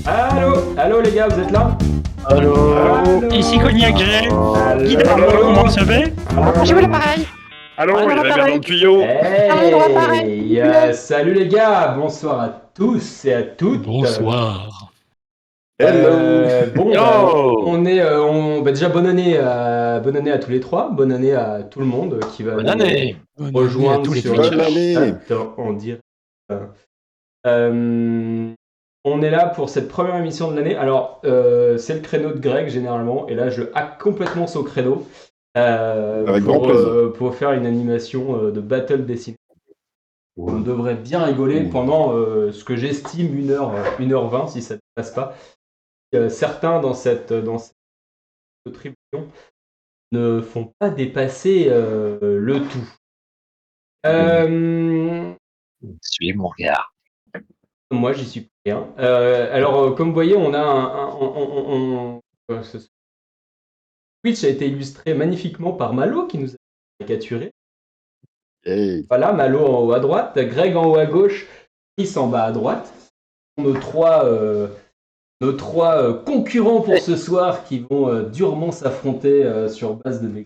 Allô les gars, vous êtes là? Allô. Ici Cognac G. Guide Allô. comment ça va? J'ai vu l'appareil. Allô, Ah, il y a la l'appareil. merde dans le tuyau. Hey, l'appareil. salut les gars, bonsoir à tous et à toutes. Bonsoir. Bon, Yo. on est, déjà bonne année à tous les trois, bonne année à tout le monde qui va Bonne nous année. Bonne année à rejoindre tous les sur Twitch. le Bonne année. chat en direct. On est là pour cette première émission de l'année. Alors, c'est le créneau de Greg généralement, et là je hack complètement son créneau Avec grand plaisir. pour faire une animation de battle dessinée. On devrait bien rigoler pendant ce que j'estime 1h20 si ça ne passe pas. Certains dans cette tribune ne font pas dépasser le tout. Suivez mon regard. Moi, j'y suis pour rien. Alors, comme vous voyez, on a Twitch a été illustré magnifiquement par Malo qui nous a caricaturé. Hey. Voilà, Malo en haut à droite, Greg en haut à gauche, Chris en bas à droite. Nos trois concurrents pour ce soir qui vont durement s'affronter sur base de mes.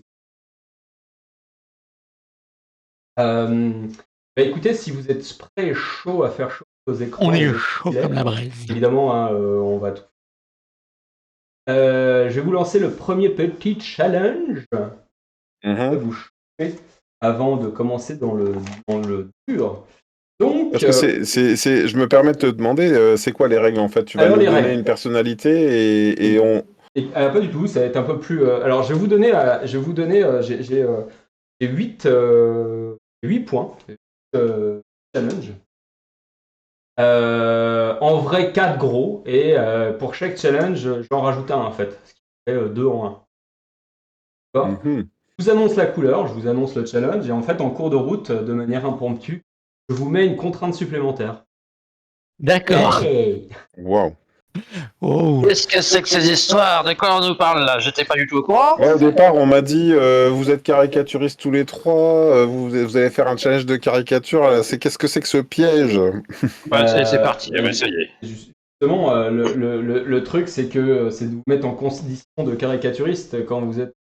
Écoutez, si vous êtes prêts et chaud à faire chaud aux écrans, On est chaud comme la braise. évidemment, on va tout. Je vais vous lancer le premier petit challenge. Vous chauffer avant de commencer dans le dur. Donc, Parce que je me permets de te demander, c'est quoi les règles en fait? Tu vas Alors, nous les donner règles. une personnalité et on. Pas du tout, ça va être un peu plus. Alors, je vais vous donner. J'ai 8 points. Challenge. En vrai, 4 gros. Et pour chaque challenge, j'en rajoute un en fait. Ce qui fait 2 en 1. D'accord. Je vous annonce la couleur, je vous annonce le challenge. Et en fait, en cours de route, de manière impromptue, je vous mets une contrainte supplémentaire. D'accord. Hey. Waouh. Oh. Qu'est-ce que c'est que ces histoires? De quoi on nous parle là? J'étais pas du tout au courant. Ouais, au départ, on m'a dit vous êtes caricaturistes tous les trois, vous allez faire un challenge de caricature. Qu'est-ce que c'est que ce piège? Bah, c'est parti. Eh ben, ça y est. Justement, le truc, c'est de vous mettre en condition de caricaturiste quand vous êtes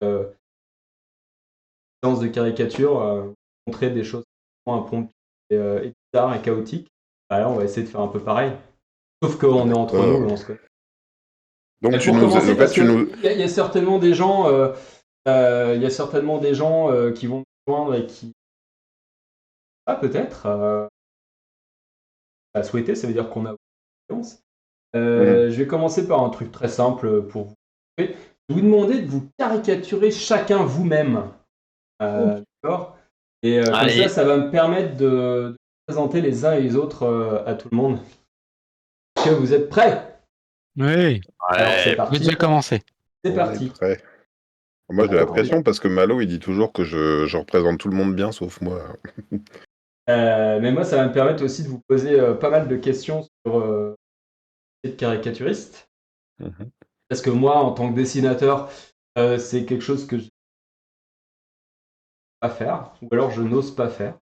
séance de caricature, montrer des choses impromptues et bizarres et chaotiques. Bah là, on va essayer de faire un peu pareil. Sauf qu'on est entre nous et on se connaît. Donc Et tu pour nous, commencer, en fait, parce tu qu'il nous. y a certainement des gens, qui vont nous rejoindre et qui, peut-être, à souhaiter, ça veut dire qu'on a confiance. Je vais commencer par un truc très simple pour vous. Je vais vous demander de vous caricaturer chacun vous-même. D'accord. Et comme Allez. ça va me permettre de présenter les uns et les autres à tout le monde. Est-ce que vous êtes prêts? Oui. Alors c'est Ouais. Je vais parti. déjà commencer. C'est On parti. est prêt. Moi, j'ai la pression parce que Malo, il dit toujours que je représente tout le monde bien, sauf moi. Mais moi, ça va me permettre aussi de vous poser pas mal de questions sur de caricaturiste. Parce que moi, en tant que dessinateur, c'est quelque chose que je n'ose pas faire, ou alors je n'ose pas faire.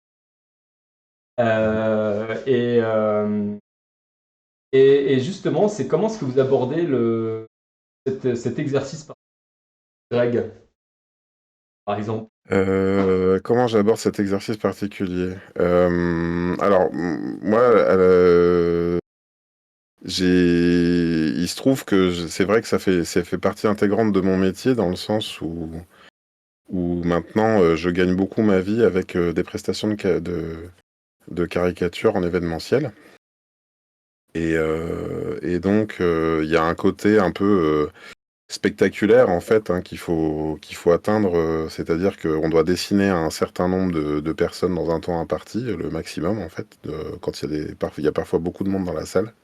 Et justement, c'est comment est-ce que vous abordez cet exercice par Greg, par exemple? Comment j'aborde cet exercice particulier? Alors, moi, il se trouve que c'est vrai que ça fait partie intégrante de mon métier dans le sens où maintenant je gagne beaucoup ma vie avec des prestations de caricature en événementiel. Et donc, il y a un côté un peu spectaculaire en fait qu'il faut atteindre, c'est-à-dire qu'on doit dessiner un certain nombre de personnes dans un temps imparti, le maximum en fait, quand il y a parfois beaucoup de monde dans la salle.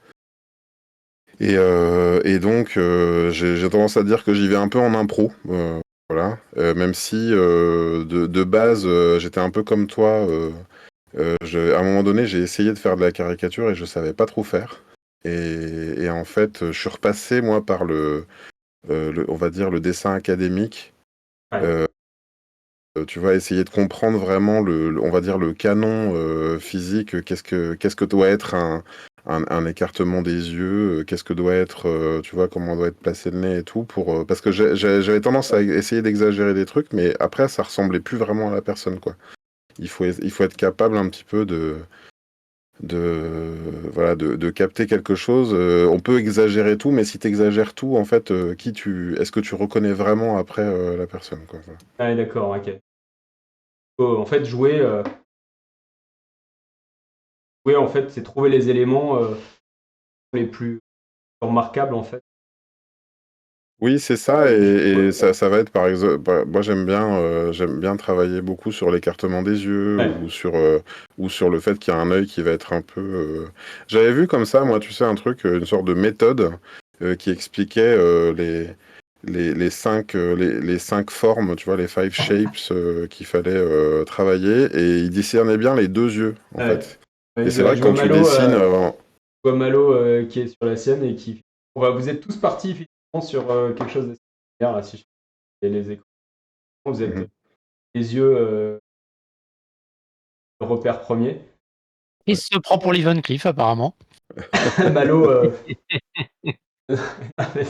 Et donc j'ai tendance à dire que j'y vais un peu en impro, voilà, même si de base j'étais un peu comme toi, à un moment donné j'ai essayé de faire de la caricature et je savais pas trop faire. Et en fait je suis repassé moi par on va dire le dessin académique. Ouais. Tu vas essayer de comprendre vraiment on va dire le canon physique, qu'est-ce que doit être un écartement des yeux, qu'est-ce que doit être, tu vois, comment doit être placé le nez et tout, parce que j'avais tendance à essayer d'exagérer des trucs, mais après, ça ressemblait plus vraiment à la personne, quoi. Il faut être capable un petit peu voilà, de capter quelque chose. On peut exagérer tout, mais si tu exagères tout, en fait, est-ce que tu reconnais vraiment après la personne, quoi. Voilà. Ah, d'accord, ok. En fait, jouer, en fait, c'est trouver les éléments les plus remarquables, en fait. Oui, c'est ça, et ça va être par exemple, moi j'aime bien travailler beaucoup sur l'écartement des yeux Ouais. ou sur le fait qu'il y a un œil qui va être un peu. J'avais vu comme ça, moi, tu sais, un truc, une sorte de méthode qui expliquait les cinq formes, tu vois, les five shapes qu'il fallait travailler, et il discernait bien les deux yeux, en Ouais. fait. Ouais, Et c'est vrai que quand tu dessines, je vois Malo qui est sur la scène et qui. Vous êtes tous partis effectivement sur quelque chose de similaire, là, si je fais les écrans. Vous êtes mhm. les yeux le repère premier. Il se prend pour Lee Van Cleef, apparemment. Malo, ah, mais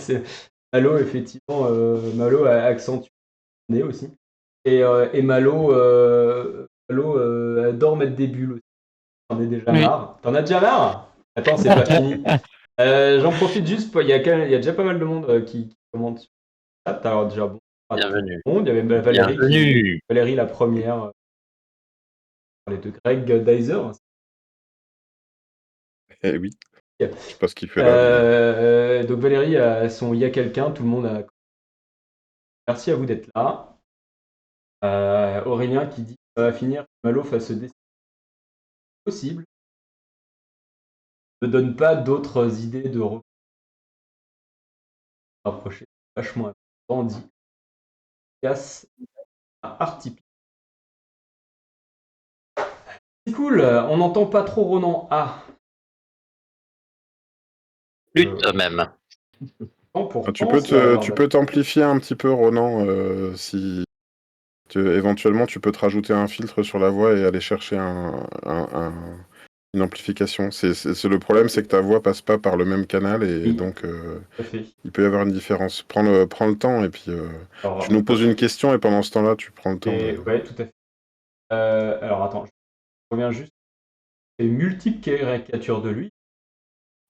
Malo, effectivement, Malo a accentue le nez aussi. Et Malo adore mettre des bulles aussi. T'en as déjà Oui. marre. T'en as déjà marre? Attends, c'est pas fini. J'en profite juste, il y a déjà pas mal de monde qui commente sur le chat. Alors déjà, bon, pas tout Bienvenue. le monde. Il y avait Bienvenue. Valérie la première, parlait de Greg Dyser. Eh oui, je sais pas ce qu'il fait là, mais. Donc Valérie a son Il y a quelqu'un, tout le monde a. Merci à vous d'être là. Aurélien qui dit ça va finir que Malo fasse des possible. Ne donne pas d'autres idées de rapprocher. Vachement grandi. Casse à Artipi. C'est cool, on n'entend pas trop Ronan. Ah, Lutte même. pourtant, ça va avoir Tu peux t'amplifier un petit peu, Ronan, si éventuellement tu peux te rajouter un filtre sur la voix et aller chercher une amplification. Le problème, c'est que ta voix passe pas par le même canal et Oui, donc tout à fait. il peut y avoir une différence. Prends le temps et puis tu Alors, nous poses une question et pendant ce temps-là, tu prends le temps de. ouais, tout à fait. Alors attends, je reviens juste. Et multiples caricatures de lui.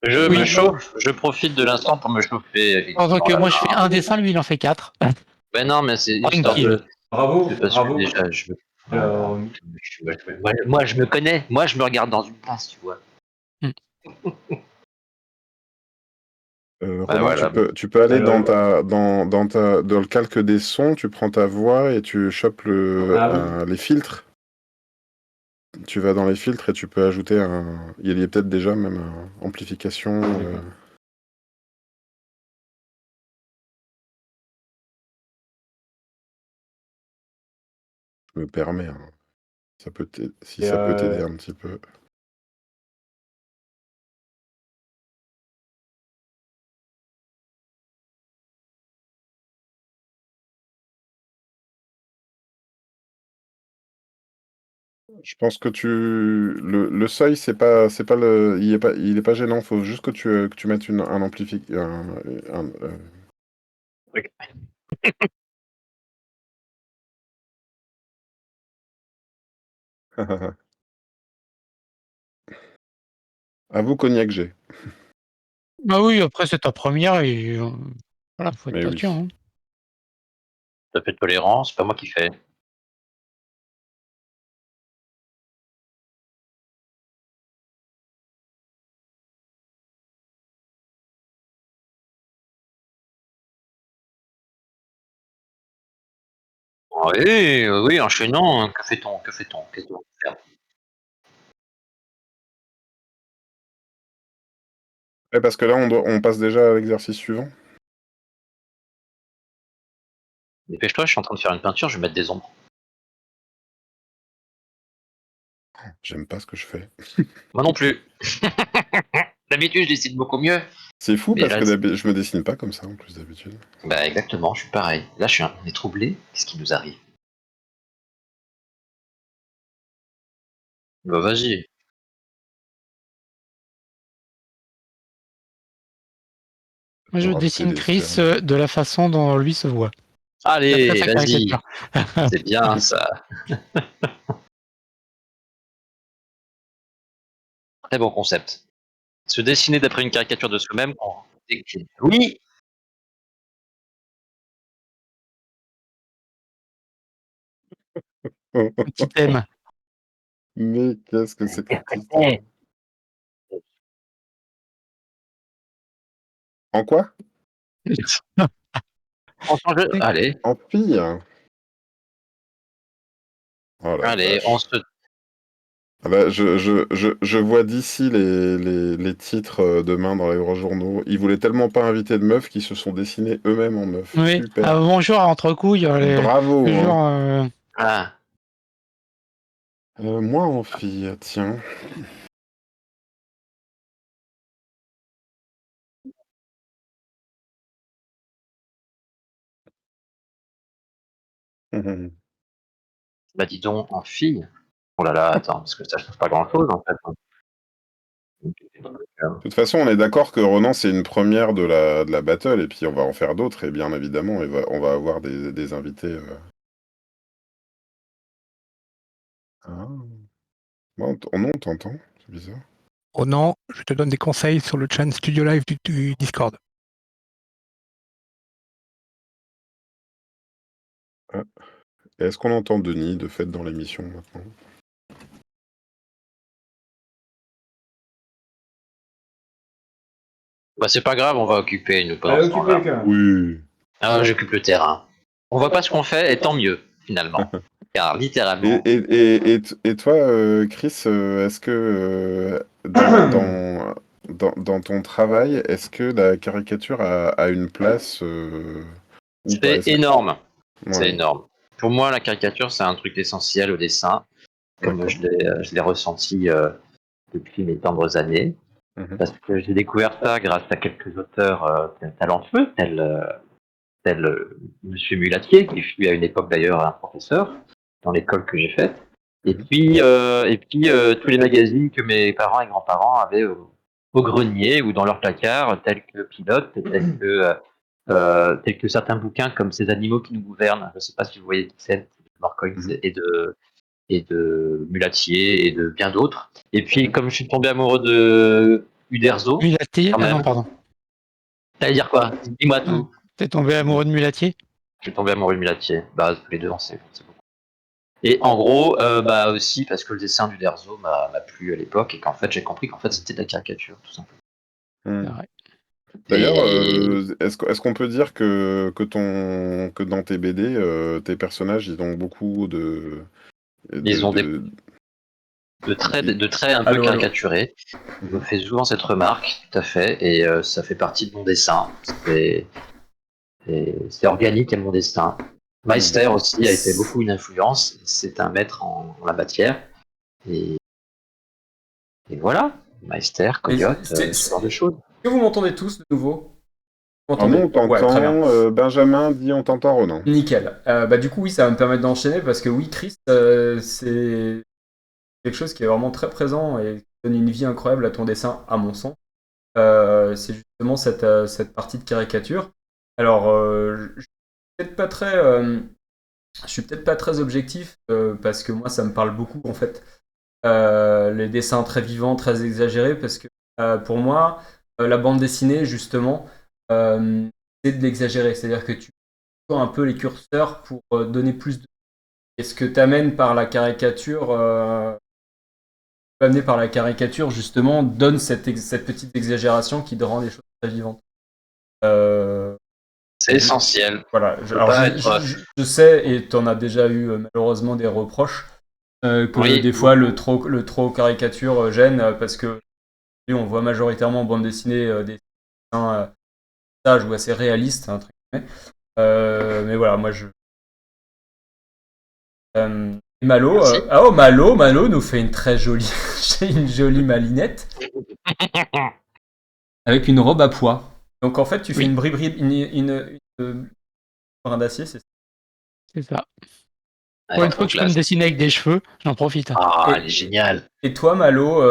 Je me Oui. chauffe, je profite de l'instant pour me chauffer, Pendant effectivement. que Là. moi, je fais un dessin, lui, il en fait 4. Ben non, mais c'est histoire Tranquille. de. Bravo, Parce que bravo. déjà, Alors, moi, je me connais. Moi, je me regarde dans une pince, tu vois. Bah, Ronan, voilà. tu peux aller alors, dans le calque des sons, tu prends ta voix et tu chopes ah oui, les filtres. Tu vas dans les filtres et tu peux ajouter il y a peut-être déjà même amplification. Je me permets, hein. Si et, ça peut t'aider un petit peu. Je pense que le seuil, c'est pas il est pas gênant. Faut juste que tu mettes un amplificateur. Ok. À vous, Cognac G. Bah oui, après, c'est ta première et voilà, faut être Mais oui. patient. Hein. Ça fait de tolérance, c'est pas moi qui fais. Oui, oui, enchaînons. Que fait-on? Que fait-on? Qu'est-ce qu'on va faire? Ouais, parce que là, on passe déjà à l'exercice suivant. Dépêche-toi, je suis en train de faire une peinture, je vais mettre des ombres. J'aime pas ce que je fais. Moi non plus. D'habitude, je décide beaucoup mieux. C'est fou Mais parce là, que je me dessine pas comme ça en plus d'habitude. bah exactement, je suis pareil. Là, on est troublé. Qu'est-ce qui nous arrive? Bah vas-y. Moi, je Oh, dessine Chris Célestia. de la façon dont lui se voit. Allez, D'après sa vas-y. caricature. C'est bien ça. Très bon concept. Se dessiner d'après une caricature de soi-même. Oui. Un petit thème. Mais qu'est-ce que c'est que ce titre? Eh, En quoi? on change. Allez, En fille? Oh la allez, on vache. se. Ah bah, je vois d'ici les titres demain dans les grands journaux. Ils voulaient tellement pas inviter de meufs qu'ils se sont dessinés eux-mêmes en meufs. Oui. Super. Ah, bonjour, entre couilles. Bravo, Toujours. hein. Ah, Moi en fille, tiens. bah dis donc, en fille. Oh là là, attends, parce que ça change pas grand-chose en fait. De toute façon, on est d'accord que Ronan, c'est une première de la battle, et puis on va en faire d'autres, et bien évidemment, on va avoir des invités. Ah. Bon, non, on t'entend, c'est bizarre. Oh non, je te donne des conseils sur le chat Studio Live du Discord. Ah. Est-ce qu'on entend Denis, de fait, dans l'émission maintenant? Bah c'est pas grave, on va occuper nous pendant Allez, ce occupez temps-là. quand même. Oui. Ah, j'occupe le terrain. On voit pas ce qu'on fait, et tant mieux, finalement. Car littéralement. Et toi, Chris, est-ce que dans ton travail, est-ce que la caricature a une place ou pas? C'est énorme. C'est Ouais, énorme. Pour moi, la caricature, c'est un truc essentiel au dessin, comme d'accord. je l'ai ressenti depuis mes tendres années. Mhm. Parce que j'ai découvert ça grâce à quelques auteurs talentueux, tel Monsieur Mulatier, qui fut à une époque d'ailleurs un professeur dans l'école que j'ai faite. Et Mhm. puis tous les magazines que mes parents et grands-parents avaient au grenier ou dans leur placard, tels que Pilote, tels que certains bouquins comme Ces animaux qui nous gouvernent. Je ne sais pas si vous voyez Dixon, Marcoins Mhm. et de Mulatier et de bien d'autres. Et puis comme je suis tombé amoureux de Uderzo, Mulatier. quand Ah non, même. pardon. T'allais dire quoi? Dis-moi tout. T'es tombé amoureux de Mulatier? Je suis tombé amoureux de Mulatier. Bah tous les deux, c'est beaucoup. Et en gros, bah aussi parce que le dessin du Derzo m'a plu à l'époque et qu'en fait j'ai compris qu'en fait c'était de la caricature tout simplement. Mhm. C'est vrai. D'ailleurs, Et est-ce qu'on peut dire que dans tes BD, tes personnages, ils ont beaucoup ils ont de- de traits un peu Allô, allô. caricaturés. Je me fais souvent cette remarque, tout à fait, et ça fait partie de mon dessin. C'est organique à mon dessin. Meister aussi a été beaucoup une influence. C'est un maître en la matière. Et, et voilà, Meister, Mais Coyote, ce genre de choses. Est-ce que vous m'entendez tous de nouveau? Vous Ah non, m'entendez? on Ouais, très bien. t'entend. Benjamin dit on t'entend, Ronan. Nickel. Bah, du coup, oui, ça va me permettre d'enchaîner parce que oui, Chris, c'est quelque chose qui est vraiment très présent et qui donne une vie incroyable à ton dessin, à mon sens. C'est justement cette partie de caricature. Alors, je suis peut-être pas très, je suis peut-être pas très objectif parce que moi, ça me parle beaucoup en fait. Les dessins très vivants, très exagérés, parce que pour moi, la bande dessinée, justement, c'est de l'exagéré. C'est-à-dire que tu prends un peu les curseurs pour donner plus de. Et ce que tu amènes par la caricature, amené par la caricature, justement, donne cette petite exagération qui rend les choses très vivantes. Euh, C'est essentiel. voilà. Peut pas être. Je sais, et tu en as déjà eu malheureusement des reproches, que Oui, des fois le trop caricature gêne, parce que on voit majoritairement en bande dessinée des dessins sages ou assez réalistes, hein, entre guillemets. Mais voilà, moi je. Malo, Merci. Malo nous fait une très jolie, une jolie malinette avec une robe à pois. Donc en fait, tu fais Oui. une bride, une brin d'acier, c'est ça. C'est ça. Elle Pour est une trop fois que je peux me classe. dessiner avec des cheveux, j'en profite. Ah, Et- elle est géniale. Et toi, Malo,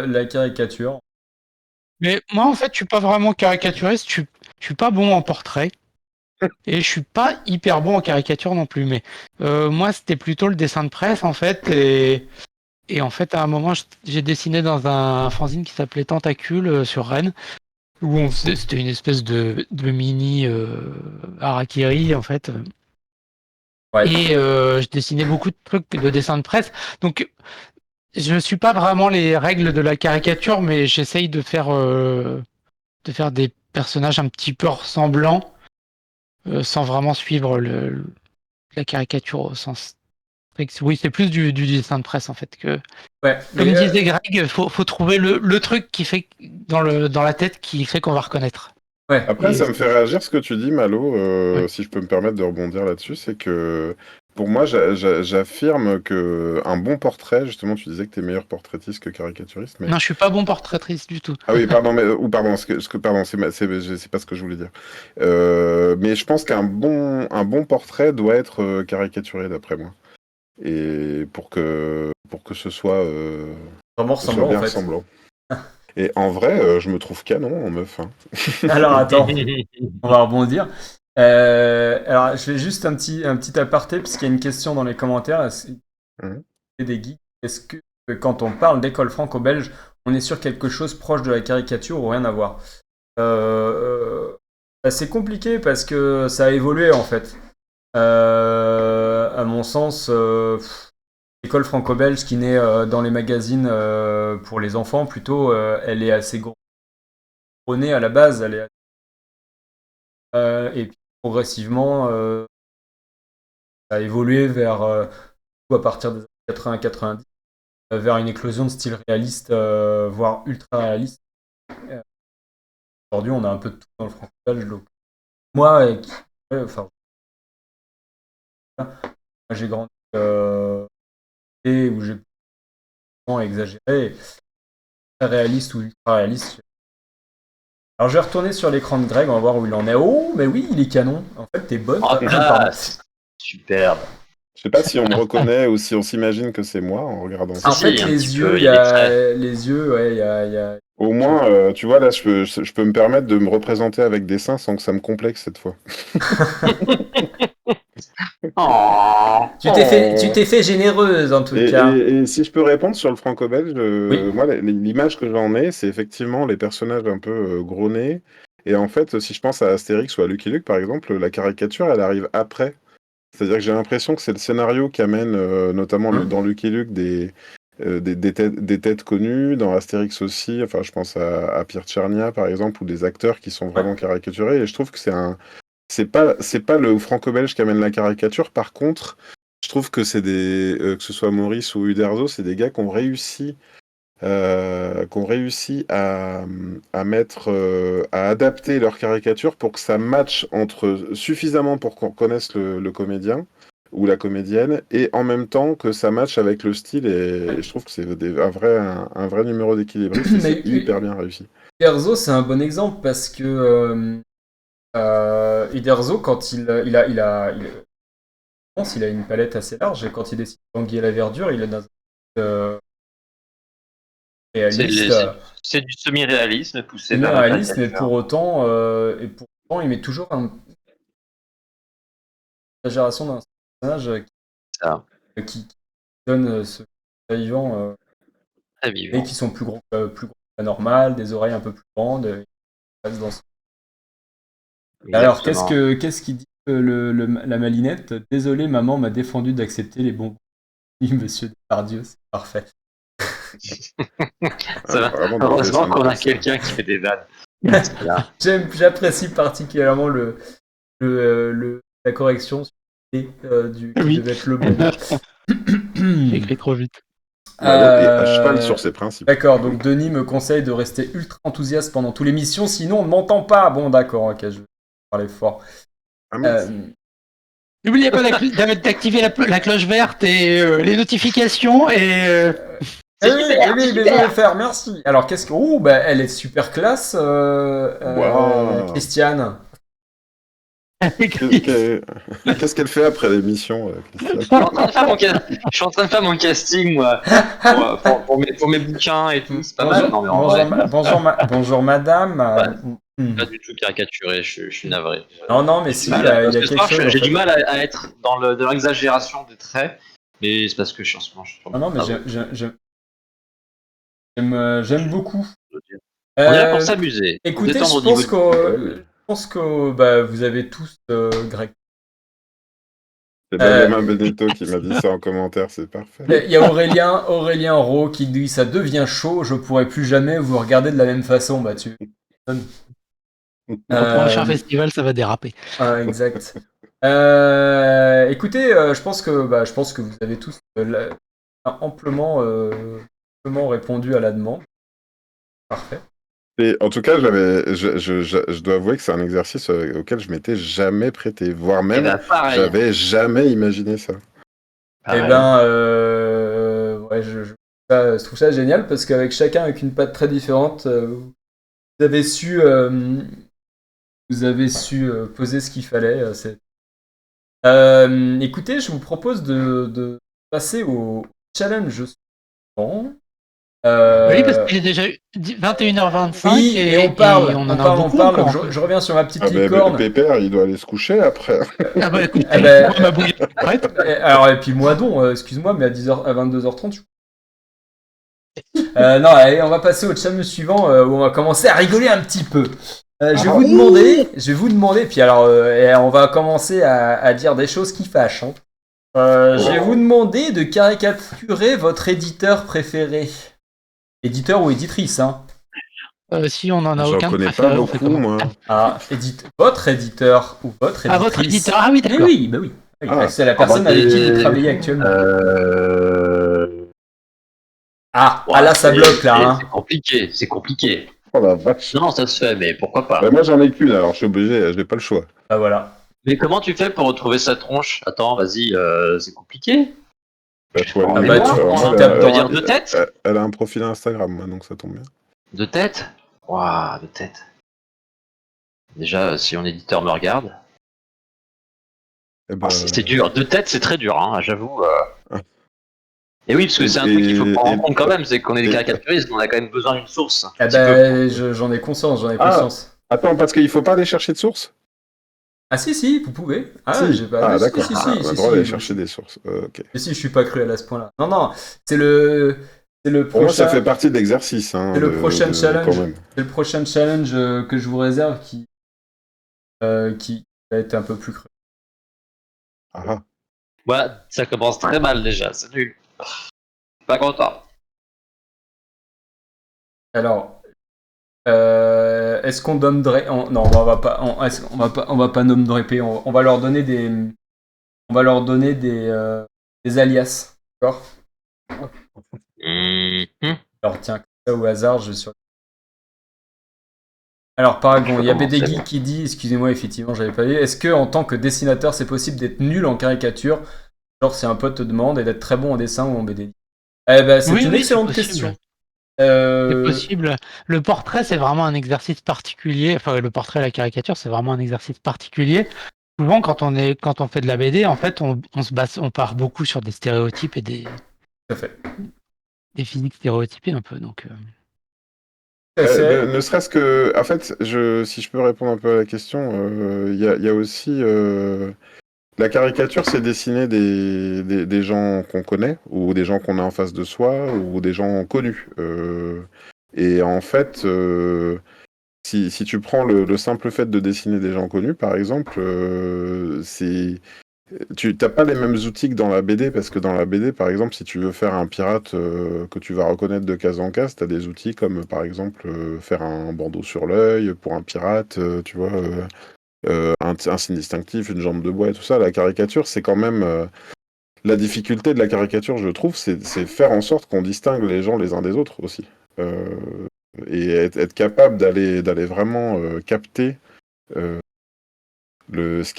la caricature. Mais moi, en fait, je suis pas vraiment caricaturiste. Je suis pas bon en portrait. Et je suis pas hyper bon en caricature non plus. Mais moi, c'était plutôt le dessin de presse, en fait. Et en fait, à un moment, j'ai dessiné dans un fanzine qui s'appelait Tentacule sur Rennes. Où c'était une espèce de mini Harakiri, en fait. Ouais. Et je dessinais beaucoup de trucs de dessin de presse. Donc, je ne suis pas vraiment les règles de la caricature, mais j'essaye de faire des personnages un petit peu ressemblants, sans vraiment suivre la caricature au sens strict. Oui, c'est plus du dessin de presse en fait que. Ouais, Comme mais, disait Greg, faut trouver le truc qui fait dans la tête qui fait qu'on va reconnaître. ouais. Après, Et- ça me fait réagir ce que tu dis, Malo, Ouais. si je peux me permettre de rebondir là-dessus, c'est que pour moi, j'affirme que un bon portrait, justement, tu disais que tu es meilleur portraitiste que caricaturiste, mais... Non, je suis pas bon portraitrice du tout. Ah oui, pardon, pardon, pardon, c'est pas ce que je voulais dire. Mais je pense un bon portrait doit être caricaturé, d'après moi. Et pour que ce soit Vraiment ressemblant, bien en fait. ressemblant. Et en vrai, je me trouve canon en meuf. Hein. Alors, attends, on va rebondir. Alors, je fais juste un petit aparté, puisqu'il y a une question dans les commentaires. Mhm. Des geeks. Est-ce que quand on parle d'école franco-belge, on est sur quelque chose proche de la caricature ou rien à voir? C'est compliqué parce que ça a évolué en fait. À mon sens, l'école franco-belge qui naît dans les magazines pour les enfants, plutôt, elle est assez gros née à la base. Et puis progressivement, ça a évolué vers, à partir des années 80-90, vers une éclosion de style réaliste, voire ultra réaliste. Aujourd'hui, on a un peu de tout dans le franco-belge. Donc, moi, enfin, moi, j'ai grandi et où j'ai exagéré, très réaliste ou ultra réaliste. Alors, je vais retourner sur l'écran de Greg, on va voir où il en est. Oh, mais oui, il est canon. En fait, t'es bonne. Oh, Pardon. superbe. Je sais pas si on me reconnaît ou si on s'imagine que c'est moi en regardant ça. En Si, fait, un les petit yeux, peu, il y il y a des a traits. les yeux, ouais, il y a. Au moins, tu vois, là, je peux me permettre de me représenter avec des seins sans que ça me complexe cette fois. Oh, Tu t'es fait généreuse en tout cas. Et si je peux répondre sur le franco-belge, Oui. moi, l'image que j'en ai, c'est effectivement les personnages un peu gros nez. Et en fait, si je pense à Astérix ou à Lucky Luke, par exemple, la caricature, elle arrive après. C'est-à-dire que j'ai l'impression que c'est le scénario qui amène, notamment dans Lucky Luke, des têtes connues, dans Astérix aussi. Enfin, je pense à Pierre Tchernia, par exemple, ou des acteurs qui sont vraiment caricaturés. Et je trouve que c'est pas le franco-belge qui amène la caricature. Par contre, je trouve que c'est que ce soit Maurice ou Uderzo, c'est des gars qui ont réussi à mettre, à adapter leur caricature pour que ça matche suffisamment pour qu'on connaisse le comédien ou la comédienne et en même temps que ça matche avec le style et je trouve que c'est un vrai numéro d'équilibriste et c'est hyper bien réussi. Uderzo, c'est un bon exemple parce que Uderzo, quand je pense qu'il a une palette assez large et quand il décide d'anguiller la verdure, il est dans un réaliste, c'est du semi-réalisme poussé vers la réaliste, mais caricature. pour autant, il met toujours une exagération d'un personnage Ça, qui donne ce vivant très et vivant. qui sont plus gros que la normale, des oreilles un peu plus grandes. Il reste dans ce- Alors, Exactement. qu'est-ce qu'il dit la malinette? Désolé, maman m'a défendu d'accepter les bons goûts, monsieur Depardieu, c'est parfait. Ça va. Vraiment Heureusement qu'on a ça. quelqu'un qui fait des vannes. Là. J'apprécie particulièrement la correction sur qui Oui. devait être le bon. J'ai écrit trop vite. Malo est à cheval sur ses principes. D'accord, donc Denis me conseille de rester ultra enthousiaste pendant toute l'émission, sinon on ne m'entend pas. Bon, d'accord, ok, je vais parler fort. Ah, mince. N'oubliez pas d'activer la cloche verte et les notifications et. Oui, mais je vais le faire, merci. Alors, elle est super classe, Wow. Christiane. Qu'est-ce qu'elle fait après l'émission, Christiane? Je suis en train de faire mon casting, moi, pour mes bouquins et tout. C'est pas mal. Non, mais en vrai. Bonjour, madame. Pas du tout caricaturé, je suis navré. Non, mais si, il y a Parce que ce quelque soir, chose. j'ai en fait. du mal à être dans l'exagération des traits, mais c'est parce que en ce moment, je suis sur Non, mais j'aime beaucoup. On est là pour Euh, s'amuser. Pour Écoutez, détendre je au niveau pense du- que, bah, vous avez tous Greg. C'est Euh, Benjamin Benedetto qui m'a dit ça en commentaire, c'est parfait. Il y a Aurélien Ro qui dit ça devient chaud, je pourrais plus jamais vous regarder de la même façon. Bah tu. Au prochain Euh, festival, ça va déraper. exact. Écoutez, je pense que vous avez tous amplement répondu à la demande. Parfait. Et en tout cas, je dois avouer que c'est un exercice auquel je m'étais jamais prêté, voire Eh même ben, pareil. j'avais jamais imaginé ça. Eh Pareil. ben, ouais, je trouve ça génial parce qu'avec chacun avec une patte très différente, vous avez su, poser ce qu'il fallait. Écoutez, je vous propose de passer au challenge suivant. Oui, parce qu'il est déjà 21h25 Oui, et on et parle, on en a beaucoup on parle. encore. Donc je reviens sur ma petite Ah ben, licorne. Pépère, il doit aller se coucher après. Ah bah écoute, Ah ben, moi, ma bouillie est prête. et puis moi donc, excuse-moi, mais à 22h30, non, allez, on va passer au challenge suivant où on va commencer à rigoler un petit peu. Je vais vous demander, puis alors, on va commencer à dire des choses qui fâchent. Hein. Je vais vous demander de caricaturer votre éditeur préféré. Éditeur ou éditrice, hein. Si on en a J'en aucun de connais préféré, pas on fait beaucoup, comment? moi. Ah, votre éditeur ou votre éditrice. Ah, votre éditeur, ah oui, Mais d'accord. oui, bah oui. Ah. C'est la personne avec qui vous travaillez actuellement. Ouais, là, ça bloque, là. Hein. C'est compliqué. Oh la vache. Non, ça se fait, mais pourquoi pas. Bah, moi, j'en ai qu'une, alors je suis obligé, j'ai pas le choix. Bah voilà. Mais comment tu fais pour retrouver sa tronche? Attends, vas-y, c'est compliqué. Bah, faut aller- Ah bah, alors, moi, tu tapes On dans va dire de tête? elle a un profil Instagram, moi, donc ça tombe bien. De tête? Waouh, de tête. Déjà, si mon éditeur me regarde. Eh ben, C'est dur. De tête, c'est très dur, hein, j'avoue. Ah. Et oui, parce que c'est un truc qu'il faut prendre en et- compte quand même, c'est qu'on est des et- caricaturistes, on a quand même besoin d'une source. Ah Un petit peu. bah, j'en ai conscience, Ah. Attends, parce qu'il faut pas aller chercher de sources? Ah si, vous pouvez. Ah, Si. j'ai pas. Ah, si, d'accord. si, on a le si, droit d'aller si. chercher des sources. Ok. Si, je suis pas cru à ce point-là. Non, c'est le Pour moi, ça prochain. fait partie de l'exercice. Hein, C'est le prochain challenge. Quand même. C'est le prochain challenge que je vous réserve qui va être un peu plus creux. Ah. Ouais, ça commence très mal déjà, c'est nul. Pas content. Alors, est-ce qu'on donnerait non, on va pas. On va pas nom draper. On va leur donner des. On va leur donner des alias. D'accord. Alors tiens, ça au hasard, je suis. Alors Paragon, il y a BDGui qui dit, excusez-moi, effectivement, j'avais pas vu. Est-ce que en tant que dessinateur, c'est possible d'être nul en caricature, genre si un pote te demande, et d'être très bon en dessin ou en BD? Eh ben, c'est une excellente question. C'est possible. Le portrait, c'est vraiment un exercice particulier. Enfin, le portrait et la caricature, c'est vraiment un exercice particulier. Souvent, quand on fait de la BD, en fait, on part beaucoup sur des stéréotypes et des physiques stéréotypées un peu. Donc, ne serait-ce que, en fait, si je peux répondre un peu à la question, il y a aussi la caricature, c'est dessiner des gens qu'on connaît ou des gens qu'on a en face de soi ou des gens connus. Et en fait, si tu prends le simple fait de dessiner des gens connus, par exemple, tu n'as pas les mêmes outils que dans la BD, parce que dans la BD, par exemple, si tu veux faire un pirate que tu vas reconnaître de case en case, tu as des outils comme, par exemple, faire un bandeau sur l'œil pour un pirate, tu vois, un signe distinctif, une jambe de bois et tout ça. La caricature, c'est quand même... la difficulté de la caricature, je trouve, c'est faire en sorte qu'on distingue les gens les uns des autres aussi. Et être capable d'aller vraiment capter ce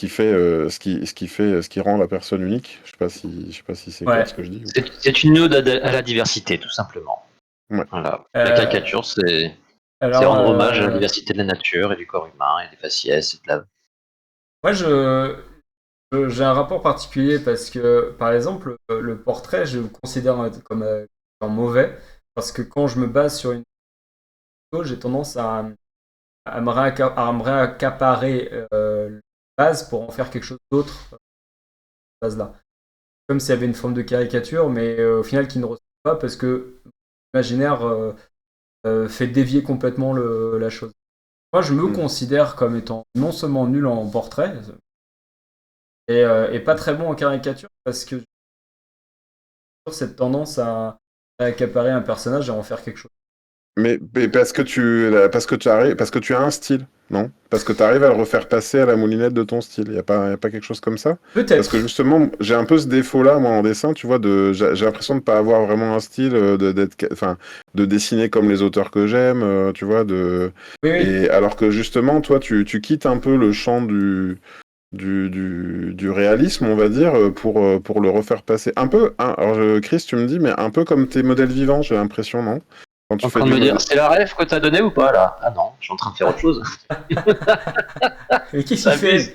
qui rend la personne unique. Je sais pas si c'est clair ce que je dis. C'est une ode à la diversité, tout simplement. Ouais. Voilà. La caricature, c'est rendre hommage à la diversité de la nature et du corps humain et des faciès et de la... Moi, j'ai un rapport particulier parce que, par exemple, le portrait, je le considère comme mauvais parce que quand je me base sur une photo, j'ai tendance à me réaccaparer la base pour en faire quelque chose d'autre, base-là. Comme s'il y avait une forme de caricature, mais au final qui ne ressemble pas parce que l'imaginaire fait dévier complètement la chose. Moi, je me considère comme étant non seulement nul en portrait et pas très bon en caricature parce que j'ai cette tendance à accaparer un personnage et en faire quelque chose. Mais parce que tu as un style, non? Parce que tu arrives à le refaire passer à la moulinette de ton style. Y a pas quelque chose comme ça? Parce que Peut-être. justement, j'ai un peu ce défaut-là, moi, en dessin, tu vois, j'ai l'impression de pas avoir vraiment un style, de dessiner comme les auteurs que j'aime, tu vois, Oui, oui. et alors que justement, toi, tu quittes un peu le champ du réalisme, on va dire, pour le refaire passer. Un peu, hein, alors Chris, tu me dis, mais un peu comme tes modèles vivants, j'ai l'impression, non? Quand tu En fais train de du me dire, modèle. c'est la rêve que t'as donné ou pas là? Ah non, je suis en train de faire autre chose. Mais qu'est-ce Ça qu'il fait? abuse.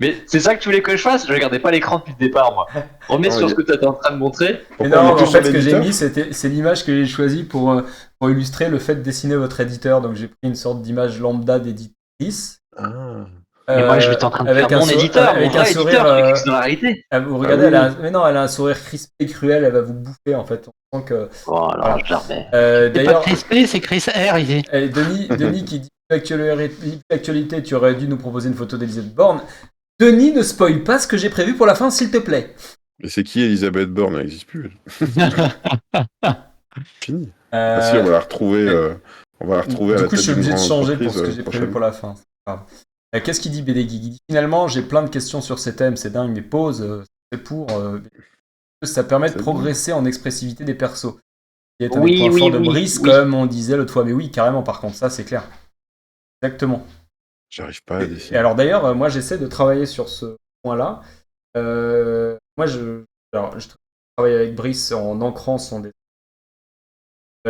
Mais c'est ça que tu voulais que je fasse? Je regardais pas l'écran depuis le départ, moi. Remets Non, sur ce que tu étais en train de montrer. Mais Pourquoi non, on est mais en plus fait, sur ce que j'ai l'éditeur? mis, c'est l'image que j'ai choisie pour illustrer le fait de dessiner votre éditeur. Donc, j'ai pris une sorte d'image lambda d'éditrice. Ah. Mais moi, je suis en train de faire Avec mon éditeur, mon avec un vrai sourire. éditeur qui existe dans la réalité. Vous Ah regardez, oui. mais non, elle a un sourire crispé et cruel. Elle va vous bouffer en fait. On sent que. Bon, alors Voilà. je la remets. C'est pas D'ailleurs, Chris P, c'est Chris R ici. Denis qui dit l'actualité, tu aurais dû nous proposer une photo d'Elisabeth Borne. Denis, ne spoil pas ce que j'ai prévu pour la fin, s'il te plaît. Mais c'est qui Elisabeth Borne? Elle n'existe plus. Fini. Ah si, Euh, on va la retrouver à Du la coup, je tête suis d'une obligé de grande changer pour entreprise ce que j'ai prévu prochainement. pour la fin. C'est pas grave. Qu'est-ce qu'il dit BD Geek? Il dit finalement, j'ai plein de questions sur ces thèmes, c'est dingue, mais pause, c'est pour. Ça permet de C'est progresser en expressivité des persos. Qui est un des Oui, points oui, forts de oui, Brice, oui. comme on disait l'autre fois. Mais oui, carrément, par contre, ça, c'est clair. Exactement. J'arrive pas à Et dessiner. alors d'ailleurs, moi, j'essaie de travailler sur ce point-là. Moi, alors, je travaille avec Brice en ancrant son dessin.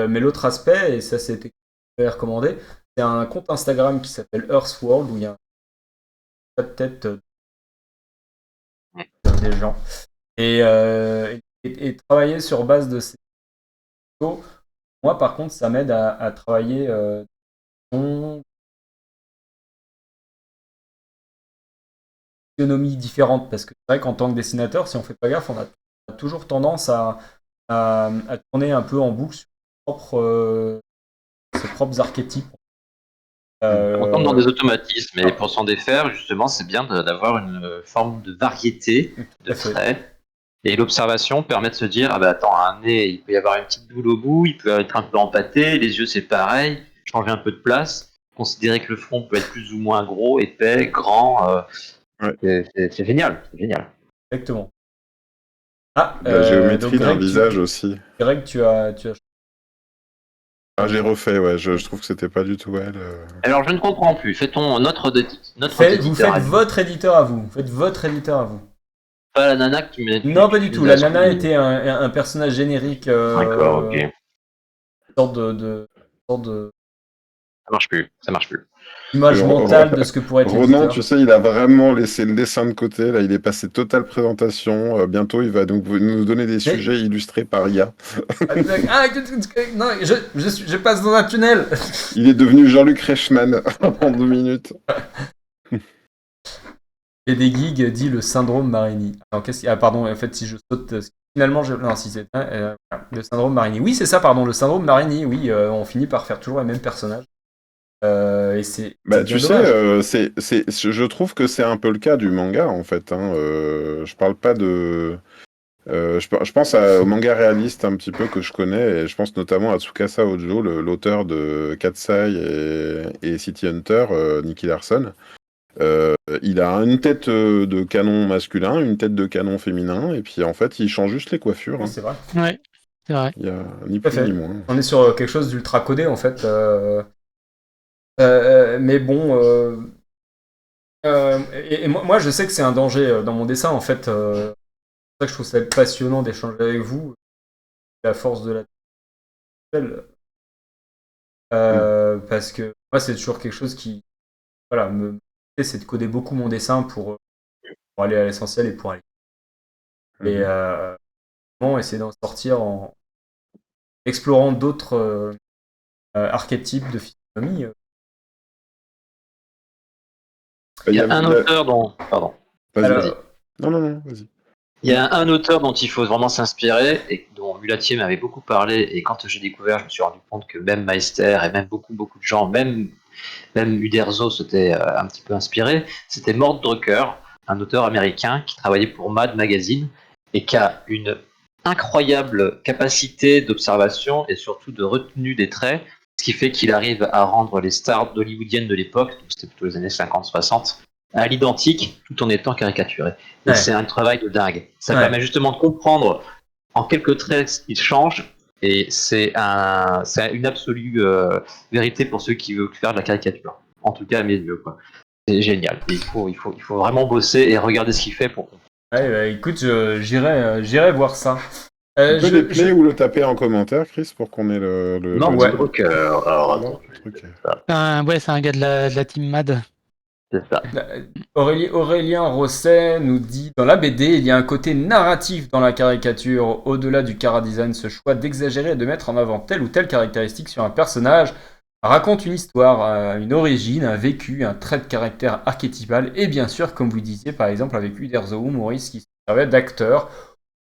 Mais l'autre aspect, et ça c'était recommandé, c'est un compte Instagram qui s'appelle Earthworld où il y a un tas de têtes des gens. Et travailler sur base de ces photos, moi par contre, ça m'aide à travailler en physionomie différente parce que c'est vrai qu'en tant que dessinateur, si on fait pas gaffe, on a toujours tendance à tourner un peu en boucle sur ses propres archétypes. On tombe dans des automatismes, et pour s'en défaire, justement, c'est bien d'avoir une forme de variété de traits. Et l'observation permet de se dire, ah bah attends, un nez, il peut y avoir une petite boule au bout, il peut être un peu empâté, les yeux c'est pareil, changer un peu de place, considérer que le front peut être plus ou moins gros, épais, grand, Ouais. c'est génial, c'est génial. Exactement. Ah, La géométrie donc d'un visage aussi. Greg, tu as Ah, j'ai refait, ouais. Je trouve que c'était pas du tout elle. Alors je ne comprends plus, fait-on notre vous éditeur faites à nous, votre éditeur à vous. Faites votre éditeur à vous. pas la nana que tu mets. Non, pas du tout. La nana était un personnage générique. D'accord, ok. Sorte de Ça marche plus, ça marche plus. image mentale de ce que pourrait être Ronan, l'éditeur. tu sais, il a vraiment laissé le dessin de côté. Là, il est passé totale présentation. Bientôt, il va donc nous donner des sujets illustrés par IA. Non, je passe dans un tunnel. Il est devenu Jean-Luc Reichmann en 2 minutes. Et des gigs dit le syndrome Marini. Alors, pardon, en fait, si je saute. Finalement, non, si c'est. Le syndrome Marini. Oui, c'est ça, pardon, le syndrome Marini. Oui, on finit par faire toujours les mêmes personnages. Et c'est. Bah, bien tu dommage. sais, je trouve que c'est un peu le cas du manga, en fait. Hein. Je parle pas de. Je pense au manga réaliste un petit peu que je connais, et je pense notamment à Tsukasa Ojo, l'auteur de Katsai et City Hunter, Nicky Larson. Il a une tête de canon masculin, une tête de canon féminin, et puis en fait, il change juste les coiffures. Oui, Hein. c'est vrai. Ouais, c'est vrai. Il y a ni Tout à plus ni fait. moins. On est sur quelque chose d'ultra codé en fait. Mais bon. Et moi, je sais que c'est un danger dans mon dessin en fait. C'est pour ça que je trouve ça passionnant d'échanger avec vous. La force de la telle. Parce que moi, c'est toujours quelque chose qui. Voilà, c'est de coder beaucoup mon dessin pour aller à l'essentiel et pour aller. Et essayer d'en sortir en explorant d'autres archétypes de physionomie. Il y a un auteur dont... Pardon. Vas-y, Alors, vas-y. Non, vas-y. Il y a un auteur dont il faut vraiment s'inspirer et dont Mulatier m'avait beaucoup parlé, et quand j'ai découvert, je me suis rendu compte que même Meister et même beaucoup de gens, même Uderzo s'était un petit peu inspiré. C'était Mort Drucker, un auteur américain qui travaillait pour Mad Magazine et qui a une incroyable capacité d'observation et surtout de retenue des traits, ce qui fait qu'il arrive à rendre les stars hollywoodiennes de l'époque, donc c'était plutôt les années 50-60, à l'identique tout en étant caricaturé. Et Ouais. c'est un travail de dingue. Ça Ouais. permet justement de comprendre en quelques traits ce qui change, et c'est une absolue vérité pour ceux qui veulent faire de la caricature. En tout cas à mes yeux, quoi. C'est génial. Et il faut vraiment bosser et regarder ce qu'il fait pour comprendre. Ouais, bah, écoute, j'irai voir ça. Tu peux l'épeler ou le taper en commentaire, Chris, pour qu'on ait le Non, ouais. Drucker. Alors, attends, truc. C'est un gars de la team Mad. c'est ça. Aurélien Rosset nous dit: dans la BD, il y a un côté narratif dans la caricature. Au-delà du chara-design, ce choix d'exagérer et de mettre en avant telle ou telle caractéristique sur un personnage raconte une histoire, une origine, un vécu, un trait de caractère archétypal. Et bien sûr, comme vous disiez, par exemple, avec Uderzo ou Maurice qui servait d'acteur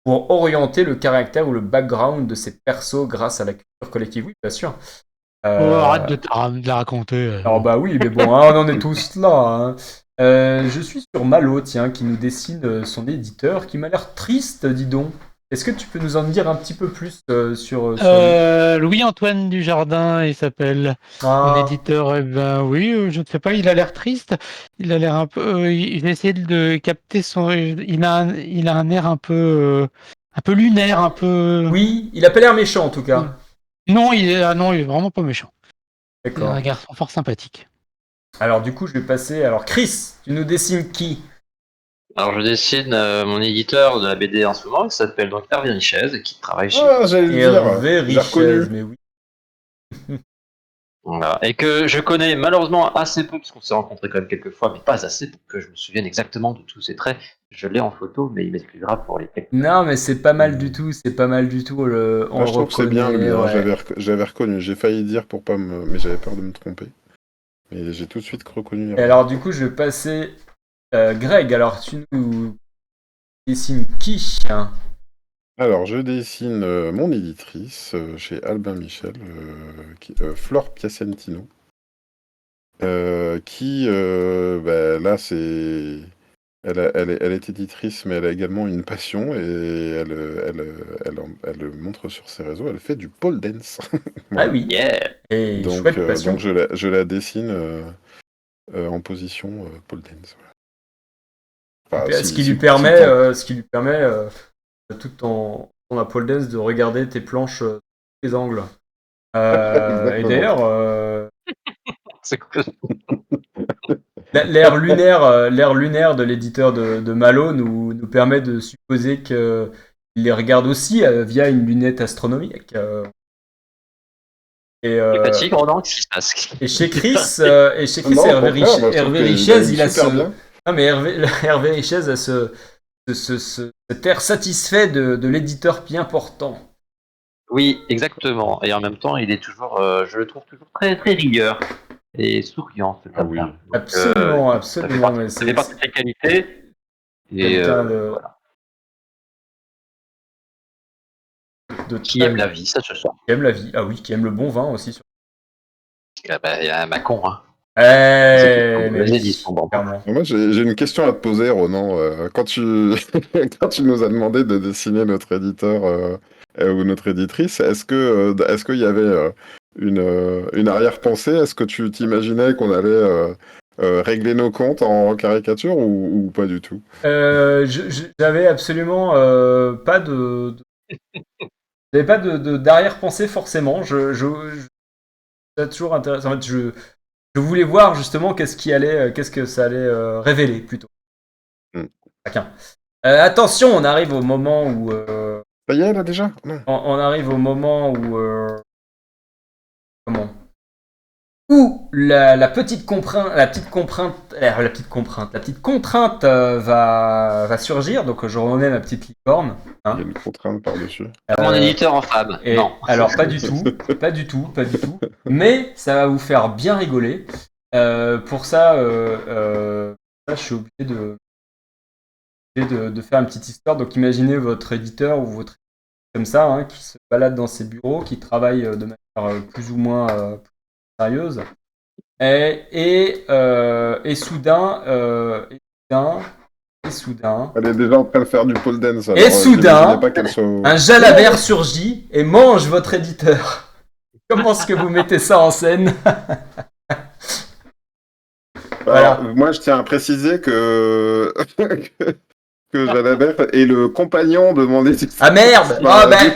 pour orienter le caractère ou le background de ces persos grâce à la culture collective. Oui, bien sûr. Arrête de la raconter. Alors bah oui, mais bon, hein, on en est tous là. Hein. Je suis sur Malo, tiens, qui nous dessine son éditeur, qui m'a l'air triste, dis donc. Est-ce que tu peux nous en dire un petit peu plus sur Louis-Antoine Dujardin, il s'appelle. Mon éditeur, oui, je ne sais pas, il a l'air triste. Il a l'air un peu. J'ai essayé de capter son. Il a un air un peu lunaire, un peu. Oui, il a pas l'air méchant en tout cas. Non, il est vraiment pas méchant. C'est D'accord. un garçon fort sympathique. Alors du coup, je vais passer. Alors Chris, tu nous dessines qui? Alors je dessine mon éditeur de la BD en ce moment, qui s'appelle donc Hervé Richez, et qui travaille chez... Ah, j'allais le dire. Hervé J'ai reconnu. Richez, mais oui. Voilà. Et que je connais malheureusement assez peu, puisqu'on s'est rencontrés quand même quelques fois, mais pas assez pour que je me souvienne exactement de tous ses traits. Je l'ai en photo, mais il m'excusera pour les quelques... Non, mais c'est pas mal du tout. C'est pas mal du tout. On Moi, je le trouve que c'est bien lui. reconnaît, Hein, ouais. j'avais reconnu. J'ai failli dire pour pas me. Mais j'avais peur de me tromper. Mais j'ai tout de suite reconnu. Et alors du coup, je vais passer Greg. Alors tu nous dessines qui? Alors, je dessine mon éditrice chez Albin Michel, Flore Piacentino, qui, là, c'est... Elle est éditrice, mais elle a également une passion, et elle montre sur ses réseaux, elle fait du pole dance. Ah oui. Yeah. Et Donc, chouette passion. donc je la dessine en position pole dance. Voilà. Enfin, Ce qui lui permet, tout en la pole dance, de regarder tes planches de tous les angles. Et d'ailleurs, C'est cool. l'air lunaire de l'éditeur de Malo nous permet de supposer qu'il les regarde aussi via une lunette astronomique. Tu fatigues, Roland? Qu'est-ce qui se passe? Et chez Chris, Non, au Hervé contraire, moi, je trouve Hervé qu'il Richez, anime il a super ce... bien. Non, mais Hervé Richez a cet air satisfait de l'éditeur bien portant. Oui, exactement. Et en même temps, il est toujours, je le trouve toujours très, très rigueur et souriant. Ah oui. Absolument. Ça Mais fait partie de ses qualités. Et quelqu'un de qui aime la vie, ça se sent. qui aime la vie. Ah oui, qui aime le bon vin aussi. Ah bah, il y a Macon, hein. Mais Les oui, éditions, bon. clairement. Moi, j'ai une question à te poser, Ronan. Quand tu nous as demandé de dessiner notre éditeur ou notre éditrice, est-ce qu'il y avait une arrière-pensée? Est-ce que tu t'imaginais qu'on allait régler nos comptes en caricature ou pas du tout? J'avais absolument pas j'avais pas d'arrière-pensée forcément. C'est toujours intéressant. En fait, je voulais voir justement qu'est-ce que ça allait révéler plutôt. Chacun. Attention, on arrive au moment où. Ça y est, là déjà? Non. On arrive au moment où. Comment? Où la petite contrainte va surgir. Donc je remets ma petite licorne. Il y a une contrainte par-dessus. Mon éditeur en femme. Et Non. alors pas du tout. Mais ça va vous faire bien rigoler. Pour ça, là, je suis obligé de faire une petite histoire. Donc imaginez votre éditeur ou votre comme ça, hein, qui se balade dans ses bureaux, qui travaille de manière plus ou moins sérieuse. Et soudain, Elle est déjà en train de faire du pole dance. Alors, et soudain, j'imaginais pas qu'elle soit... un Jalabert surgit et mange votre éditeur. Comment est-ce que vous mettez ça en scène? Voilà. Alors, moi, je tiens à préciser que que Jalabert est le compagnon de mon éditeur. Ah merde! Ah ben,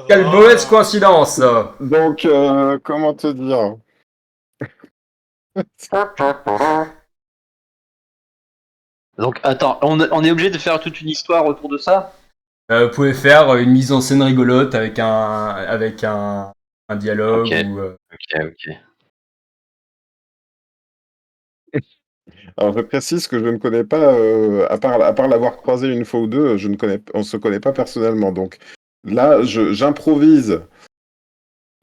quelle mauvaise coïncidence! Donc, comment te dire? Donc, attends, on est obligé de faire toute une histoire autour de ça? Vous pouvez faire une mise en scène rigolote avec un dialogue Ok. ou. Ok. Alors, je précise que je ne connais pas, à part l'avoir croisé une fois ou deux, on se connaît pas personnellement. Donc là, j'improvise.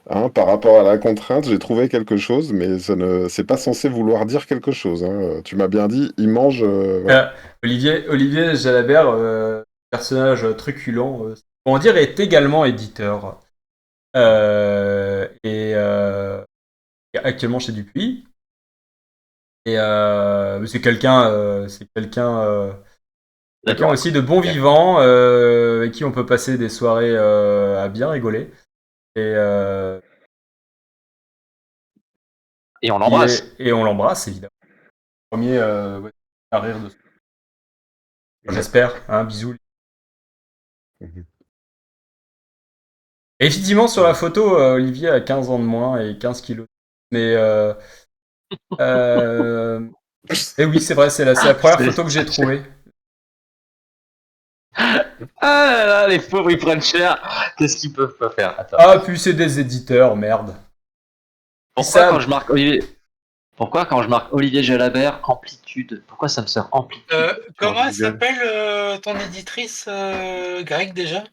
Hein, par rapport à la contrainte, j'ai trouvé quelque chose, mais c'est pas censé vouloir dire quelque chose. Hein. Tu m'as bien dit, il mange. Voilà. Olivier Jalabert, personnage truculent, on dire, est également éditeur. Et actuellement chez Dupuis. Et quelqu'un aussi de bon vivant, avec qui on peut passer des soirées à bien rigoler. Et on l'embrasse. Et on l'embrasse, évidemment. Premier à rire de ça. J'espère. Hein, bisous. Et effectivement, sur la photo, Olivier a 15 ans de moins et 15 kilos. Mais et oui, c'est vrai, c'est la première photo que j'ai trouvée. Ah là là, les pauvres, ils prennent cher. Qu'est-ce qu'ils peuvent pas faire? Attends. Ah, puis c'est des éditeurs, merde. Pourquoi quand je marque Olivier Jalabert, amplitude? Pourquoi ça me sert amplitude? Comment elle s'appelle ton éditrice grecque déjà?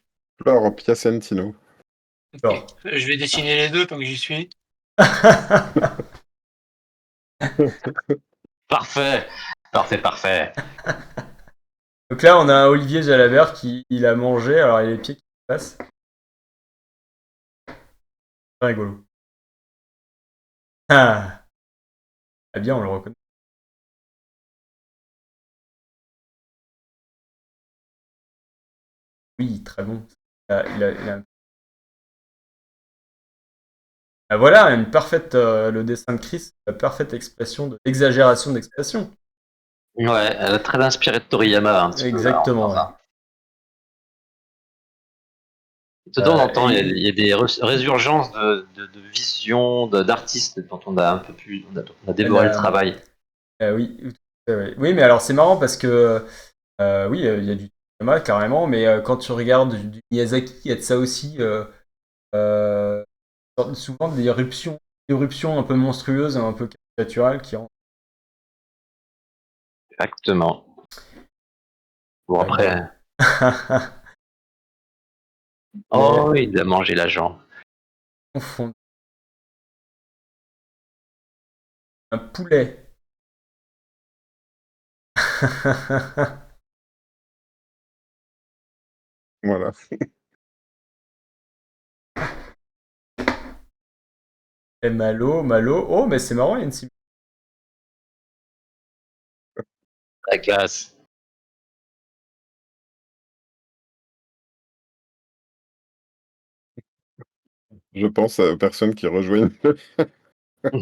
Flore Piacentino. Alors. Je vais dessiner les deux tant que j'y suis. Parfait. Donc là, on a Olivier Jalabert qui il a mangé, alors il a les pieds qui passent. Très rigolo. Ah, bien, on le reconnaît. Oui, très bon. Il a... Ah, voilà, une parfaite, le dessin de Chris, la parfaite expression d'exagération d'expression. Ouais, elle a très inspiré de Toriyama un petit Exactement. peu. Là, de temps en temps, il y a des résurgences de visions d'artistes dont on a un peu plus, on a dévoré le travail. Oui, oui, mais alors c'est marrant parce que oui, il y a du Toriyama carrément, mais quand tu regardes du Miyazaki, il y a de ça aussi. Souvent des éruptions un peu monstrueuses, un peu caricaturales qui rendent. Exactement. Bon, après. Oh, il a mangé la jambe. Confond. Un poulet. Voilà. Et Malo. Oh, mais c'est marrant, il y a une similitude. La classe. Je pense aux personnes qui rejoignent.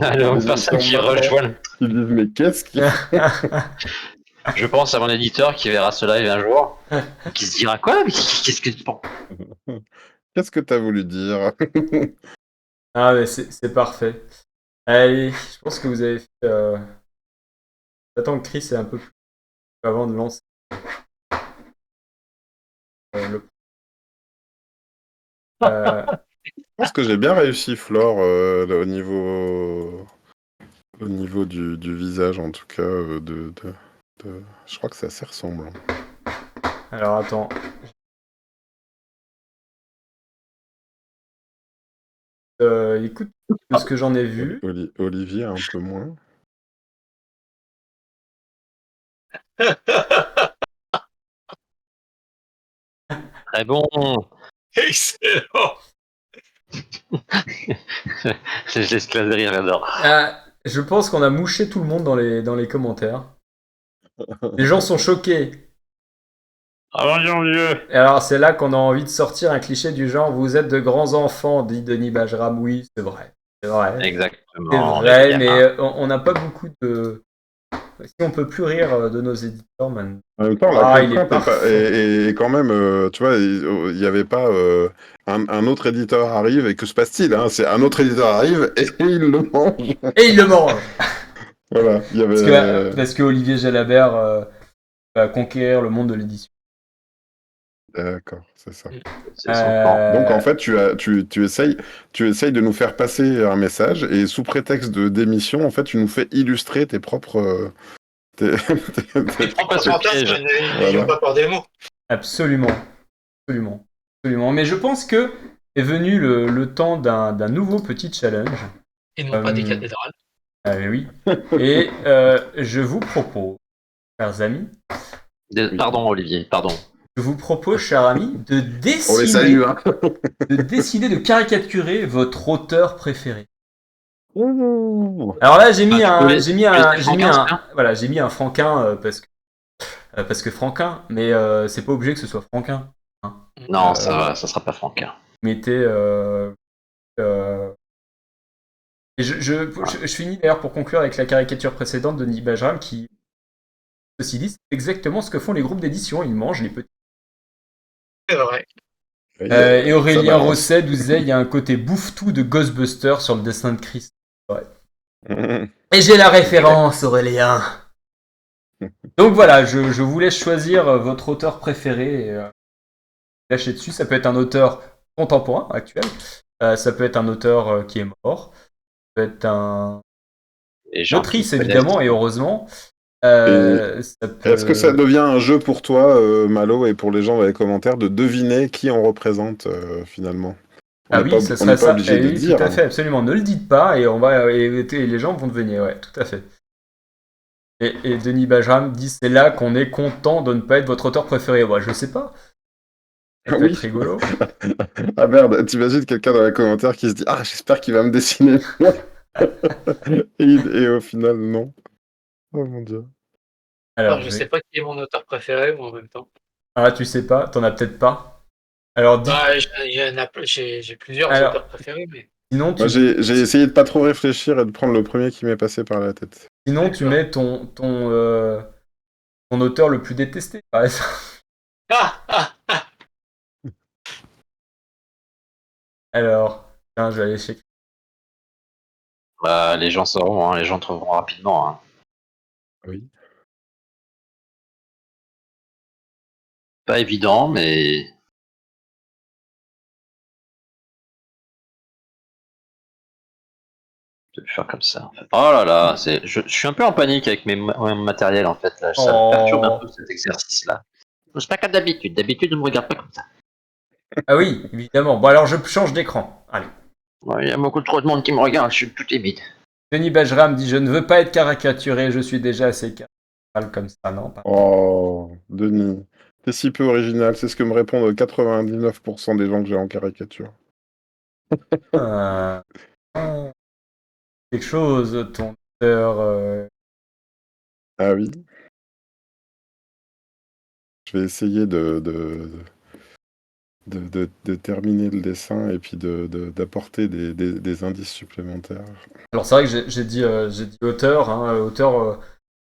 Alors, personne qui rejoint. Ils disent, mais qu'est-ce qu'il Je pense à mon éditeur qui verra ce live un jour, qui se dira quoi? Mais qu'est-ce que tu penses? Qu'est-ce que t'as voulu dire? Ah, mais c'est parfait. Allez, je pense que vous avez fait. J'attends que Chris est un peu plus avant de lancer le. Je pense que j'ai bien réussi, Flore, au niveau du visage, en tout cas. Je crois que c'est assez ressemblant. Alors attends. Écoute, de ce que j'en ai vu. Olivier, un peu moins. Très bon. Excellent. J'esclave de rire, j'adore. Je pense qu'on a mouché tout le monde dans les commentaires. Les gens sont choqués. Ah mon Dieu. Et alors, c'est là qu'on a envie de sortir un cliché du genre « Vous êtes de grands enfants », dit Denis Bajram. Oui, c'est vrai. C'est vrai. C'est Exactement. vrai, les mais gamins. on n'a pas beaucoup de... Si on peut plus rire de nos éditeurs, man. En même temps, Ah, la il est contrainte parfait. est quand même, tu vois, il n'y avait pas un autre éditeur arrive et que se passe-t-il, hein? C'est un autre éditeur arrive et il le mange. Et il le mange. Voilà, il y Parce que Olivier Jalabert va conquérir le monde de l'édition. D'accord, c'est ça. C'est son plan. Donc en fait, tu essayes de nous faire passer un message et sous prétexte d'émission, en fait, tu nous fais illustrer tes propres... Les propres fantasmes n'ayons Voilà. pas peur des mots. Absolument. Absolument. Absolument. Mais je pense que est venu le temps d'un nouveau petit challenge. Et non pas des cathédrales. Ah oui. Et je vous propose, chers amis, Pardon, Olivier, pardon. je vous propose, chers amis, On les salue, hein. de décider de caricaturer votre auteur préféré. Ouh. Alors là, j'ai mis Franquin, un Franquin parce que Franquin, mais c'est pas obligé que ce soit Franquin. Hein. Non, ça sera pas Franquin. Mettez et je finis d'ailleurs pour conclure avec la caricature précédente de Denis Bajram qui, ceci dit, c'est exactement ce que font les groupes d'édition. Ils mangent les petits. C'est vrai. Et Aurélien Ça balance. Rosset nous disait il y a un côté bouffe-tout de Ghostbusters sur le dessin de Christ. Ouais. Et j'ai la référence, Aurélien. Donc voilà, je vous laisse choisir votre auteur préféré. Et, lâchez dessus. Ça peut être un auteur contemporain, actuel. Ça peut être un auteur qui est mort. Ça peut être une autrice, évidemment, et heureusement. Est-ce que ça devient un jeu pour toi, Malo, et pour les gens dans les commentaires, de deviner qui on représente finalement? Ah oui, ça serait pas ça. obligé de Oui, dire. tout à fait, absolument. Ne le dites pas et les gens vont deviner. Ouais, tout à fait. Et Denis Bajram dit c'est là qu'on est content de ne pas être votre auteur préféré. Bah, je sais pas. Ça peut être rigolo. Ah merde, t'imagines quelqu'un dans les commentaires qui se dit ah j'espère qu'il va me dessiner. et au final non. Oh mon dieu. Alors, je sais pas qui est mon auteur préféré, moi, en même temps. Ah, tu sais pas, t'en as peut-être pas. Alors dis. Bah, j'ai plusieurs auteurs préférés, mais. Sinon, Moi, j'ai essayé de pas trop réfléchir et de prendre le premier qui m'est passé par la tête. Sinon, tu mets ton auteur le plus détesté, par exemple. Alors, tiens, je vais aller chez. Bah, les gens sauront, hein, les gens trouveront rapidement. Hein. Oui. Pas évident, mais. Je vais le faire comme ça. En fait. Oh là là, je suis un peu en panique avec mon matériel en fait. Là. Ça me perturbe un peu cet exercice-là. C'est pas comme d'habitude. D'habitude, on me regarde pas comme ça. Ah oui, évidemment. Bon, alors je change d'écran. Allez. Il y a beaucoup trop de monde qui me regarde, je suis tout timide. Denis Bajram dit je ne veux pas être caricaturé, je suis déjà assez caricatural comme ça, non pas. Oh, Denis, t'es si peu original, c'est ce que me répondent 99% des gens que j'ai en caricature. Quelque chose, ton auteur. Ah oui. Je vais essayer de terminer le dessin et puis d'apporter des indices supplémentaires. Alors c'est vrai que j'ai dit auteur, hein, auteur,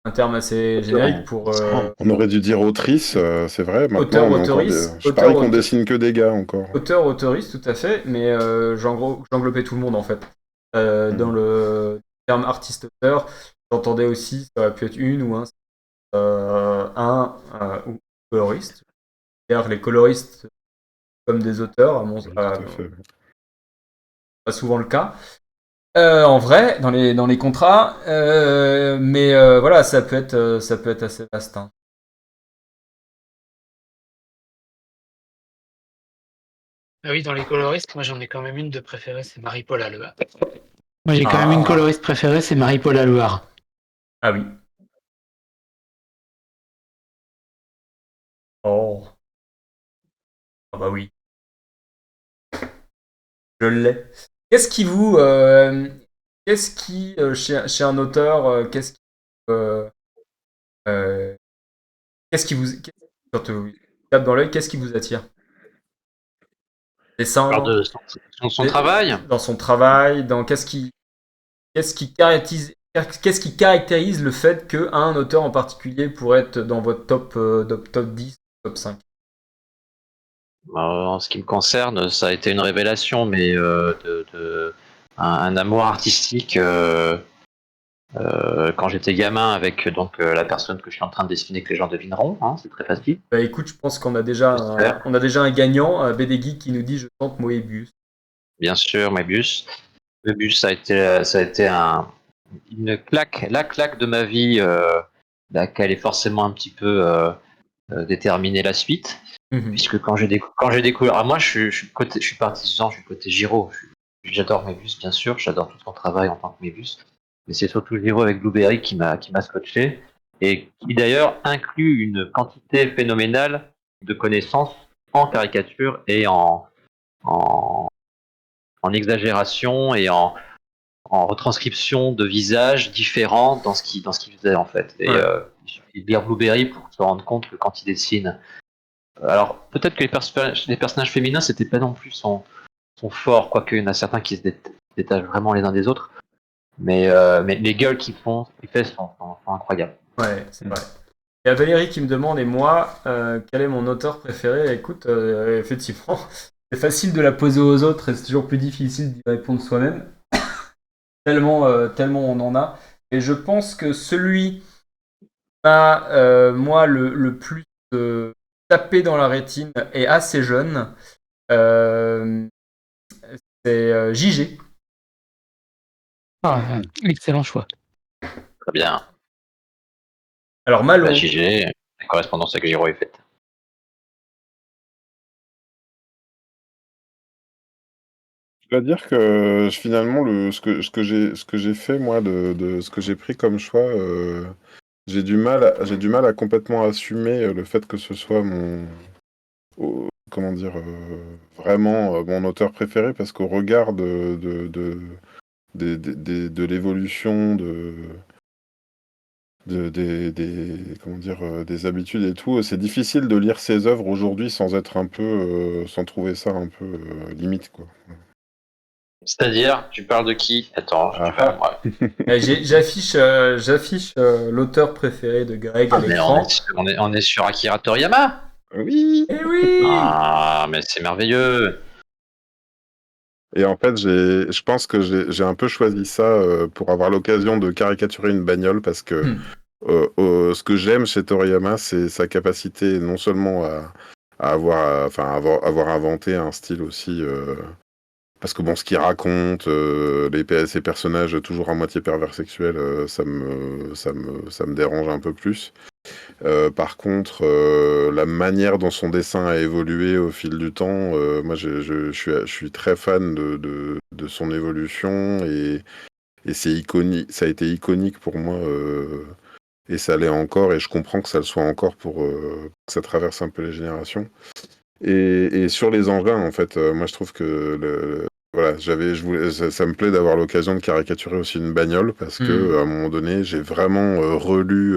un terme assez générique pour. On aurait dû dire autrice, c'est vrai. Maintenant, auteurice. Je parie qu'on dessine que des gars encore. Auteur, auteuriste, tout à fait, mais j'englobais tout le monde en fait. Dans le terme artiste-auteur, j'entendais aussi, ça aurait pu être une ou un ou coloriste. C'est-à-dire les coloristes comme des auteurs, pas souvent le cas. En vrai, dans les contrats, mais voilà, ça peut être assez vaste. Hein. Ah oui, dans les coloristes, moi j'en ai quand même une de préférée, c'est Marie-Paul Allehart. Moi j'ai quand même une coloriste préférée, c'est Marie-Paul Allehart. Ah oui. Oh. Ah bah oui. Je l'ai. Qu'est-ce qui vous. Qu'est-ce qui, chez un auteur, euh, euh, qu'est-ce qui vous. Quand vous tape dans l'œil, qu'est-ce qui vous attire? Lors Dessin, de son travail. dans son travail, dans qu'est-ce qui caractérise le fait qu'un auteur en particulier pourrait être dans votre top 10, top 5? En ce qui me concerne, ça a été une révélation, mais un amour artistique quand j'étais gamin avec la personne que je suis en train de dessiner que les gens devineront. Hein, c'est très facile. Bah écoute, je pense qu'on a J'espère. déjà un gagnant, BD Geek, qui nous dit je tente Moebius. Bien sûr, Möbius. Möbius, ça a été une claque, la claque de ma vie, laquelle est forcément un petit peu déterminer la suite. Puisque quand j'ai découvert, moi je suis partisan, je suis côté Giro. J'adore Möbius, bien sûr, j'adore tout son travail en tant que Möbius, mais c'est surtout Giro avec Blueberry qui m'a scotché et qui d'ailleurs inclut une quantité phénoménale de connaissances en caricature et en, en exagération et en retranscription de visages différents dans ce qu'il faisait en fait. Et Ouais. il suffit de lire Blueberry pour se rendre compte que quand il dessine, alors peut-être que les personnages féminins c'était pas non plus son fort, quoique il y en a certains qui se détachent vraiment les uns des autres, mais les gueules qu'il fait sont incroyables. Ouais, c'est vrai. Il y a Valérie qui me demande, et moi, quel est mon auteur préféré? Écoute, effectivement, c'est facile de la poser aux autres et c'est toujours plus difficile d'y répondre soi-même. Tellement on en a. Et je pense que celui qui m'a, moi, le plus tapé dans la rétine est assez jeune. Euh, c'est JG. Ah, excellent choix. Très bien. Alors, Malo. JG, la correspondance avec Giro est faite. Je dois dire que finalement, ce que j'ai fait, moi, de ce que j'ai pris comme choix, j'ai du mal à complètement assumer le fait que ce soit comment dire, vraiment mon auteur préféré, parce qu'au regard de l'évolution comment dire, des habitudes et tout, c'est difficile de lire ses œuvres aujourd'hui sans être un peu, sans trouver ça un peu limite, quoi. C'est-à-dire, tu parles de qui? Attends, Ah tu parles, moi. J'affiche l'auteur préféré de Greg à Ah, mais l'écran. on est sur Akira Toriyama. Oui. Eh oui! Ah, mais c'est merveilleux. Et en fait, je pense que j'ai un peu choisi ça pour avoir l'occasion de caricaturer une bagnole, parce que ce que j'aime chez Toriyama, c'est sa capacité non seulement à avoir inventé un style aussi. Parce que bon, ce qu'il raconte, ces personnages toujours à moitié pervers sexuels, ça me dérange un peu plus. Par contre, la manière dont son dessin a évolué au fil du temps, moi je suis très fan de son évolution, et c'est iconique, ça a été iconique pour moi, et ça l'est encore, et je comprends que ça le soit encore pour que ça traverse un peu les générations. Et sur les engins, en fait, moi je trouve que voilà, ça me plaît d'avoir l'occasion de caricaturer aussi une bagnole, parce que à un moment donné, j'ai vraiment relu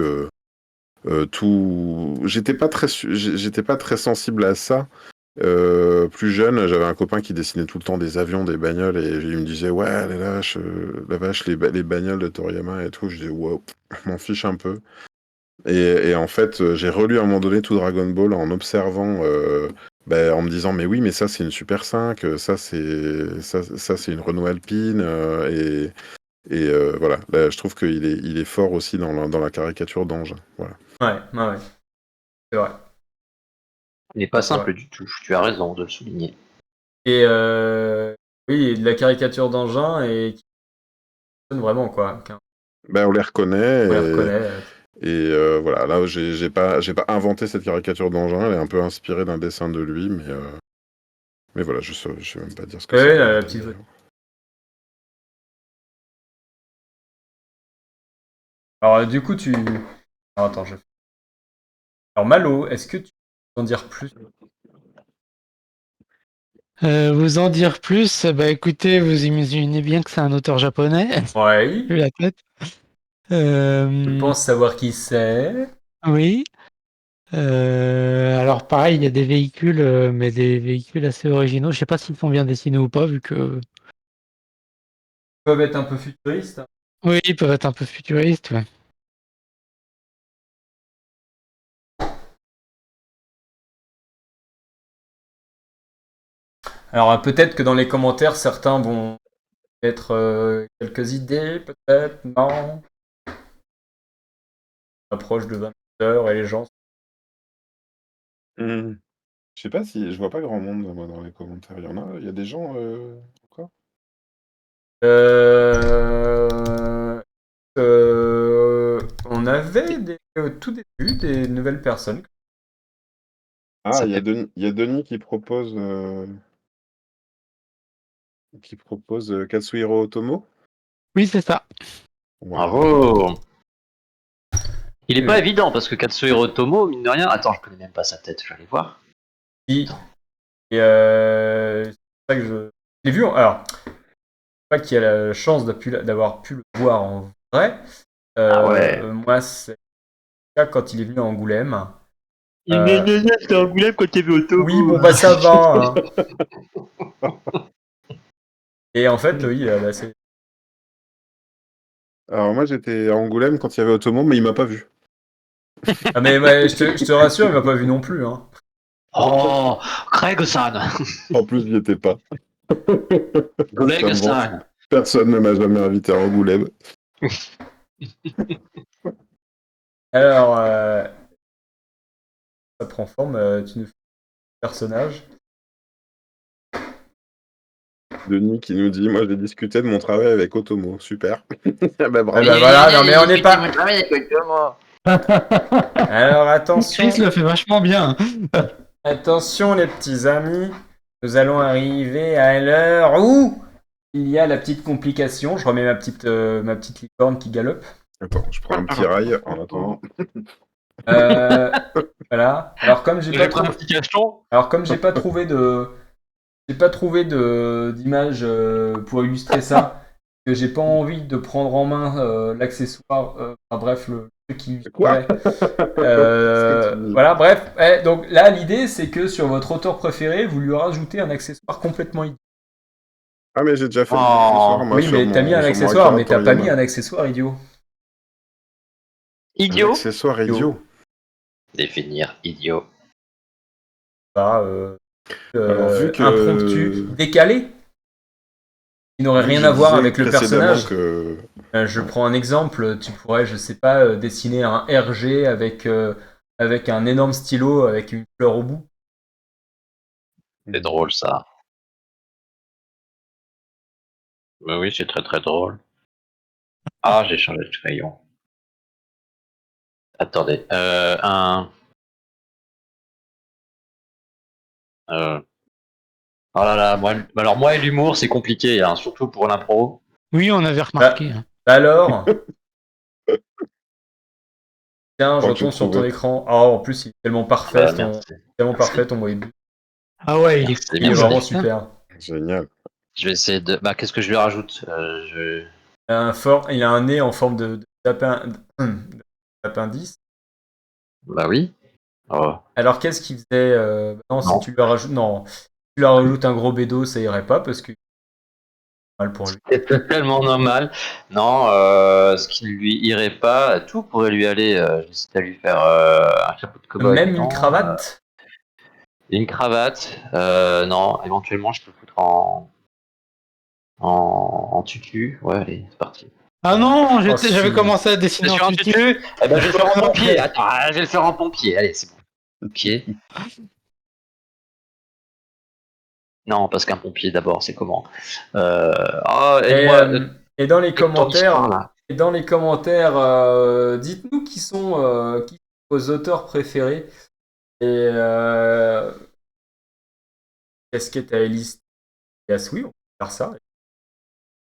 tout. J'étais pas très sensible à ça. Plus jeune, j'avais un copain qui dessinait tout le temps des avions, des bagnoles, et il me disait ouais, la vache, les bagnoles de Toriyama et tout. Je disais wow, je m'en fiche un peu. Et en fait, j'ai relu à un moment donné tout Dragon Ball en observant, en me disant mais oui, mais ça c'est une Super 5, ça c'est une Renault Alpine, et voilà. Là, je trouve qu'il est fort aussi dans la caricature d'engin. Voilà. Ouais, c'est vrai. Il n'est pas C'est vrai. simple du tout. Tu as raison de le souligner. Et oui, de la caricature d'engin et qui fonctionne vraiment, quoi. On les reconnaît, On les reconnaît. et voilà. Là, j'ai pas inventé cette caricature d'engin. Elle est un peu inspirée d'un dessin de lui, mais voilà, je sais même pas dire ce que Ouais, c'est. la petite. Alors, du coup, Alors, attends, Alors, Malo, est-ce que tu En dire plus. Vous en dire plus? Bah écoutez, vous imaginez bien que c'est un auteur japonais, Ouais. vu la tête. Je pense savoir qui c'est. Oui. Alors pareil, il y a des véhicules, mais des véhicules assez originaux. Je sais pas s'ils sont bien dessinés ou pas, vu que Ils peuvent être un peu futuristes. oui, ils peuvent être un peu futuristes. Ouais. Alors peut-être que dans les commentaires, certains vont mettre quelques idées, peut-être, non. On approche de 20 heures et les gens. Je sais pas si je vois pas grand monde moi dans les commentaires. Il y a des gens encore. On avait au tout début des nouvelles personnes. Ah, Ça il y a fait- Denis qui propose Katsuhiro Otomo. Oui, c'est ça. Voilà. Bravo. Il est Oui. pas évident parce que Katsuhiro Otomo, mine de rien. Attends, je connais même pas sa tête, je vais aller voir. Et c'est pour ça que je l'ai vu. Alors, pas qu'il y a la chance d'avoir pu le voir en vrai. Ah ouais. Moi, c'est quand il est venu à Angoulême. C'était Angoulême quand t'es vu Otomo. Oui, bon, bah ça va. Hein. Et en fait, oui, là, c'est. Alors moi j'étais à Angoulême quand il y avait Otomo, mais il m'a pas vu. Ah, mais ouais, je te rassure, il m'a pas vu non plus. Hein. Oh, Greg-san. En plus j'y étais pas. Ça me vante. Greg-san. Personne ne m'a jamais invité à Angoulême. Alors, ça prend forme, tu nous fais un personnage. Denis qui nous dit moi j'ai discuté de mon travail avec Otomo. Super. Ah bah, bravo. Ah bah voilà, non mais on n'est pas. Alors attention, Chris le fait vachement bien. attention les petits amis, nous allons arriver à l'heure où il y a la petite complication. Je remets ma petite licorne qui galope. Attends, je prends un petit rail en attendant. Voilà. Alors comme j'ai pas trouvé, Application. alors comme j'ai pas trouvé d'image pour illustrer ça, que j'ai pas envie de prendre en main l'accessoire, enfin bref le truc qui Quoi voilà, bref. Donc là l'idée c'est que sur votre auteur préféré, vous lui rajoutez un accessoire complètement idiot. Ah mais j'ai déjà fait Oh. mon accessoire, moi, Oui, sur mais mon- t'as mis un sur mon accessoire, Akira mais t'as pas mis Toriyama. un accessoire idiot. Un Idiot. accessoire idiot. Définir idiot. Pas Alors, vu que- impromptu, décalé, qui n'aurait Vu que rien je à voir disais avec le précédemment personnage. que- Je prends un exemple, tu pourrais, je sais pas, dessiner un RG avec un énorme stylo avec une fleur au bout. C'est drôle ça. Bah oui, c'est très très drôle. Ah, j'ai changé de crayon. Attendez, Oh là là, moi et l'humour, c'est compliqué, hein, surtout pour l'impro. Oui, on avait remarqué. Hein. Alors, tiens, je Quand tu retourne sur ton trouvais. écran. Oh, en plus, il est tellement parfait, Ah, merci. tellement Merci. parfait ton Moebius. Ah ouais, il est, Merci, Il est merci. vraiment super. Génial. Je vais essayer de. Bah, qu'est-ce que je lui rajoute Il a un nez en forme de d'appendice. Bah oui. Oh. Alors, qu'est-ce qu'il faisait non, si Non. tu lui rajoutes, non, si tu lui rajoutes un gros bédo, ça irait pas parce que mal pour lui. C'est totalement normal. Non, ce qui ne lui irait pas, tout pourrait lui aller. J'hésite à lui faire un chapeau de cow-boy. Même non, une cravate. une cravate. Non, éventuellement, je peux le foutre en tutu. Ouais, allez, c'est parti. Ah non, Oh, si. j'avais commencé à dessiner C'est sur en un tutu. tutu. Eh ben, je vais le faire en pompier. Attends, je vais le faire en pompier. Allez, c'est bon. Pompier. Non, parce qu'un pompier d'abord, c'est comment Et dans les aide-moi, ton histoire, commentaires, là. dites-nous qui sont vos auteurs préférés. Et est-ce que tu as listé? Oui, on peut faire ça.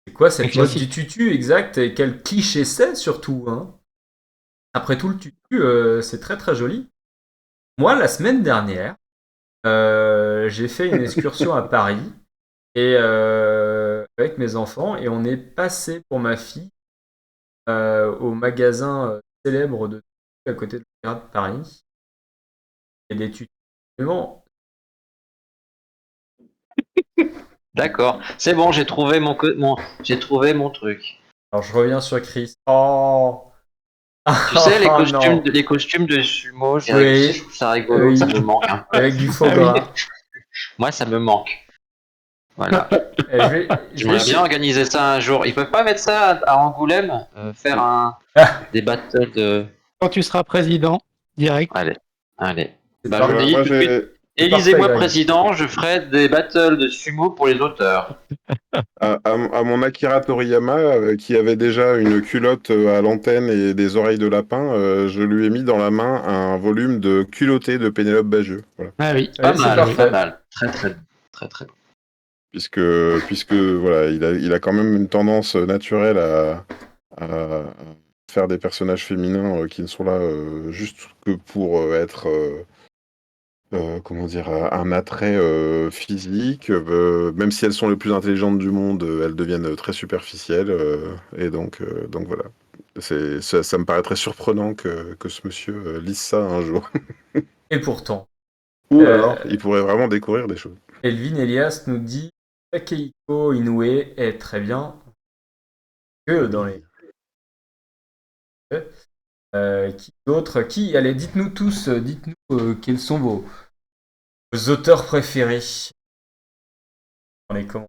C'est quoi cette C'est mode classique. du tutu exact et quel cliché c'est surtout hein. Après tout, le tutu, c'est très très joli. Moi, la semaine dernière, j'ai fait une excursion à Paris et avec mes enfants et on est passé pour ma fille au magasin célèbre de à côté de l'Opéra de Paris. Il y a des tutos. Vraiment, D'accord. C'est bon, j'ai trouvé mon truc. alors je reviens sur Chris. Oh, Tu sais, oh non. les costumes de sumo, Oui, je trouve ça rigolo, oui, ça me manque un peu. avec du faux Ah oui. gras. Moi, ça me manque. Voilà. Et je vais J'aimerais bien organiser ça un jour. Ils peuvent pas mettre ça à Angoulême, faire des battles de. Quand tu seras président, direct. Allez, allez. C'est Bah, je parfait. vous dis Moi, tout de suite, C'est élisez-moi parfait, Greg. président, je ferai des battles de sumo pour les auteurs. à mon Akira Toriyama, qui avait déjà une culotte à l'antenne et des oreilles de lapin, je lui ai mis dans la main un volume de culotté de Pénélope Bagieux. Voilà. Ah oui. Pas Ouais, c'est mal, parfait. pas mal. Très, très bon. Très, très bon. Puisque voilà, il a quand même une tendance naturelle à faire des personnages féminins qui ne sont là juste que pour être comment dire, un attrait physique, même si elles sont les plus intelligentes du monde, elles deviennent très superficielles, et donc voilà. Ça me paraît très surprenant que ce monsieur lise ça un jour. Et pourtant, Ou alors, il pourrait vraiment découvrir des choses. Elvin Elias nous dit Takehiko Inoue est très bien que dans les. Qui d'autre? Allez, dites-nous tous, dites-nous quels sont vos auteurs préférés dans les commentaires.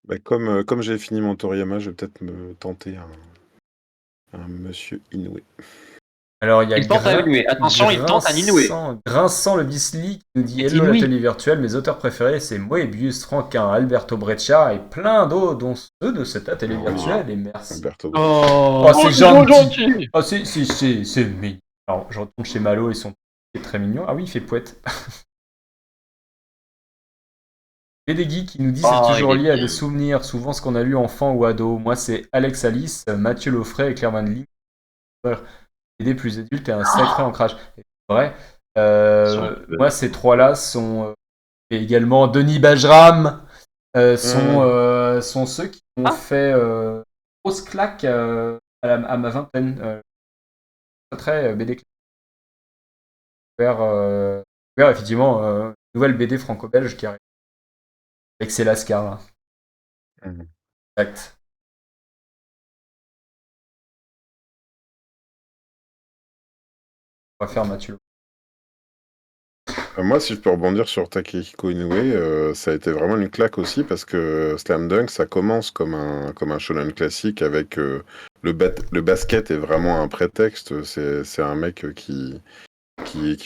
Bah, comme j'ai fini mon Toriyama, je vais peut-être me tenter un monsieur Inoue. Alors, il y a Il tente à Inoue. Attention, il tente à Inoue. Grinçant le Bisli qui nous dit C'est Hello la Inouï. télé virtuelle, mes auteurs préférés c'est Moebius, Franquin, Alberto Breccia et plein d'autres, dont ceux de cette atelier virtuelle. Et merci. Alberto. Oh, Oh, c'est trop gentil. Oh, c'est mignon. Alors, je retourne chez Malo, ils sont très mignons. Ah oui, il fait poète. Et des geeks qui nous dit Oh, c'est toujours il est lié à bien. des souvenirs, souvent ce qu'on a lu enfant ou ado. Moi, c'est Alex Alice, Mathieu Loffray et Claire Van Lee. Des plus adultes et un sacré ancrage. Et c'est vrai. Moi, ces trois-là sont et également Denis Bajram sont ceux qui m'ont fait grosse claque à ma vingtaine. Très BD classique. Vers effectivement nouvelle BD franco-belge qui arrive avec ses Lascar là. Mhm. Exact. On va faire Mathieu. Moi, si je peux rebondir sur Takehiko Inoue, ça a été vraiment une claque aussi parce que Slam Dunk, ça commence comme un shonen classique avec le basket est vraiment un prétexte. C'est un mec qui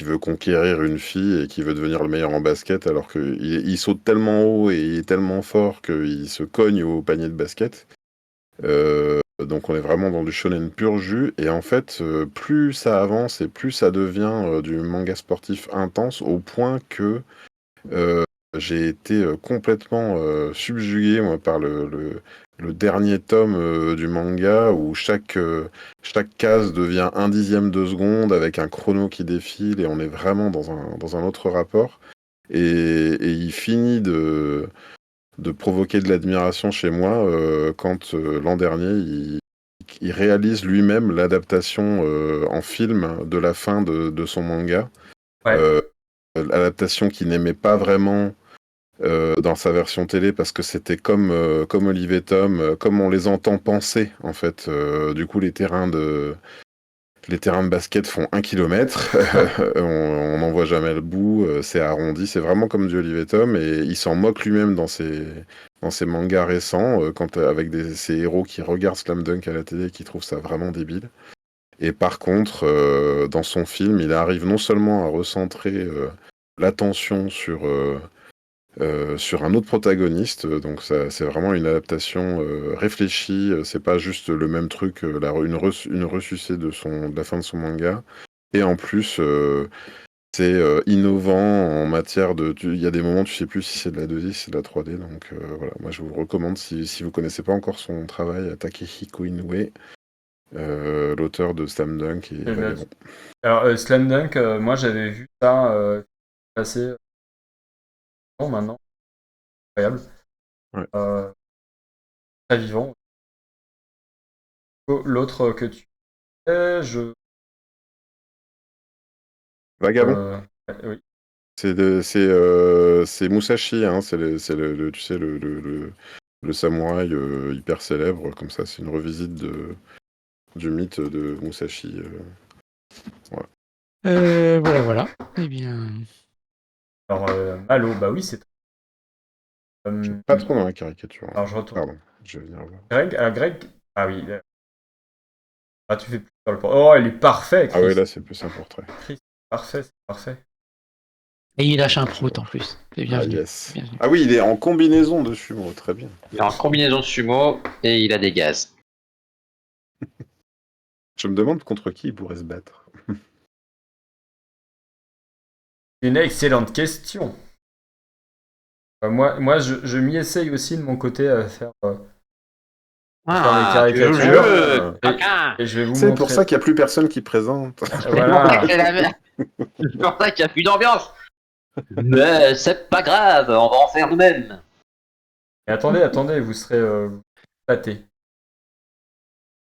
veut conquérir une fille et qui veut devenir le meilleur en basket alors qu'il saute tellement haut et il est tellement fort qu'il se cogne au panier de basket. Donc on est vraiment dans du shonen pur jus et en fait plus ça avance et plus ça devient du manga sportif intense au point que euh, j'ai été complètement subjugué moi, par le dernier tome du manga où chaque case devient un dixième de seconde avec un chrono qui défile et on est vraiment dans un autre rapport et il finit de provoquer de l'admiration chez moi quand l'an dernier il réalise lui-même l'adaptation en film de la fin de son manga. Ouais. L'adaptation qu'il n'aimait pas vraiment dans sa version télé parce que c'était comme Olivier Tom, comme on les entend penser en fait. Du coup, les terrains de basket font 1 kilomètre, on n'en voit jamais le bout, c'est arrondi, c'est vraiment comme du Olivier Tom, et il s'en moque lui-même dans ses mangas récents, avec ces héros qui regardent Slam Dunk à la télé et qui trouvent ça vraiment débile. Et par contre, dans son film, il arrive non seulement à recentrer l'attention sur un autre protagoniste, donc c'est vraiment une adaptation réfléchie, c'est pas juste le même truc, une ressucée de la fin de son manga, et en plus c'est innovant en matière il y a des moments tu sais plus si c'est de la 2D, si c'est de la 3D, donc voilà, moi je vous recommande si vous connaissez pas encore son travail, Takehiko Inoue, l'auteur de Slam Dunk et Vagabond. Alors, Slam Dunk, moi j'avais vu ça passer maintenant. Incroyable. Ouais. Très vivant. L'autre que tu fais, Vagabond. Oui. C'est Musashi, hein, tu sais, le samouraï hyper célèbre, comme ça, c'est une revisite du mythe de Musashi. Voilà. Eh bien. Alors, Malo, bah oui, c'est. Je suis pas trop dans la caricature. Alors, je retourne. Pardon, je vais venir voir. Greg. Ah oui. Ah, tu fais plus sur le portrait. Oh, il est parfait, Chris. Ah oui, là, c'est plus un portrait. Chris, parfait, c'est parfait. Et il lâche un prout en plus. C'est Ah, bienvenu. yes. Bienvenue. Ah oui, il est en combinaison de sumo, très bien. Il est en combinaison de sumo et il a des gaz. Je me demande contre qui il pourrait se battre. Une excellente question. Moi je m'y essaye aussi de mon côté à faire des caricatures. Et je vais vous C'est montrer. pour ça qu'il n'y a plus personne qui présente. Voilà. C'est la merde. C'est pour ça qu'il n'y a plus d'ambiance. Mais c'est pas grave, on va en faire nous-mêmes. Et attendez, vous serez pâté.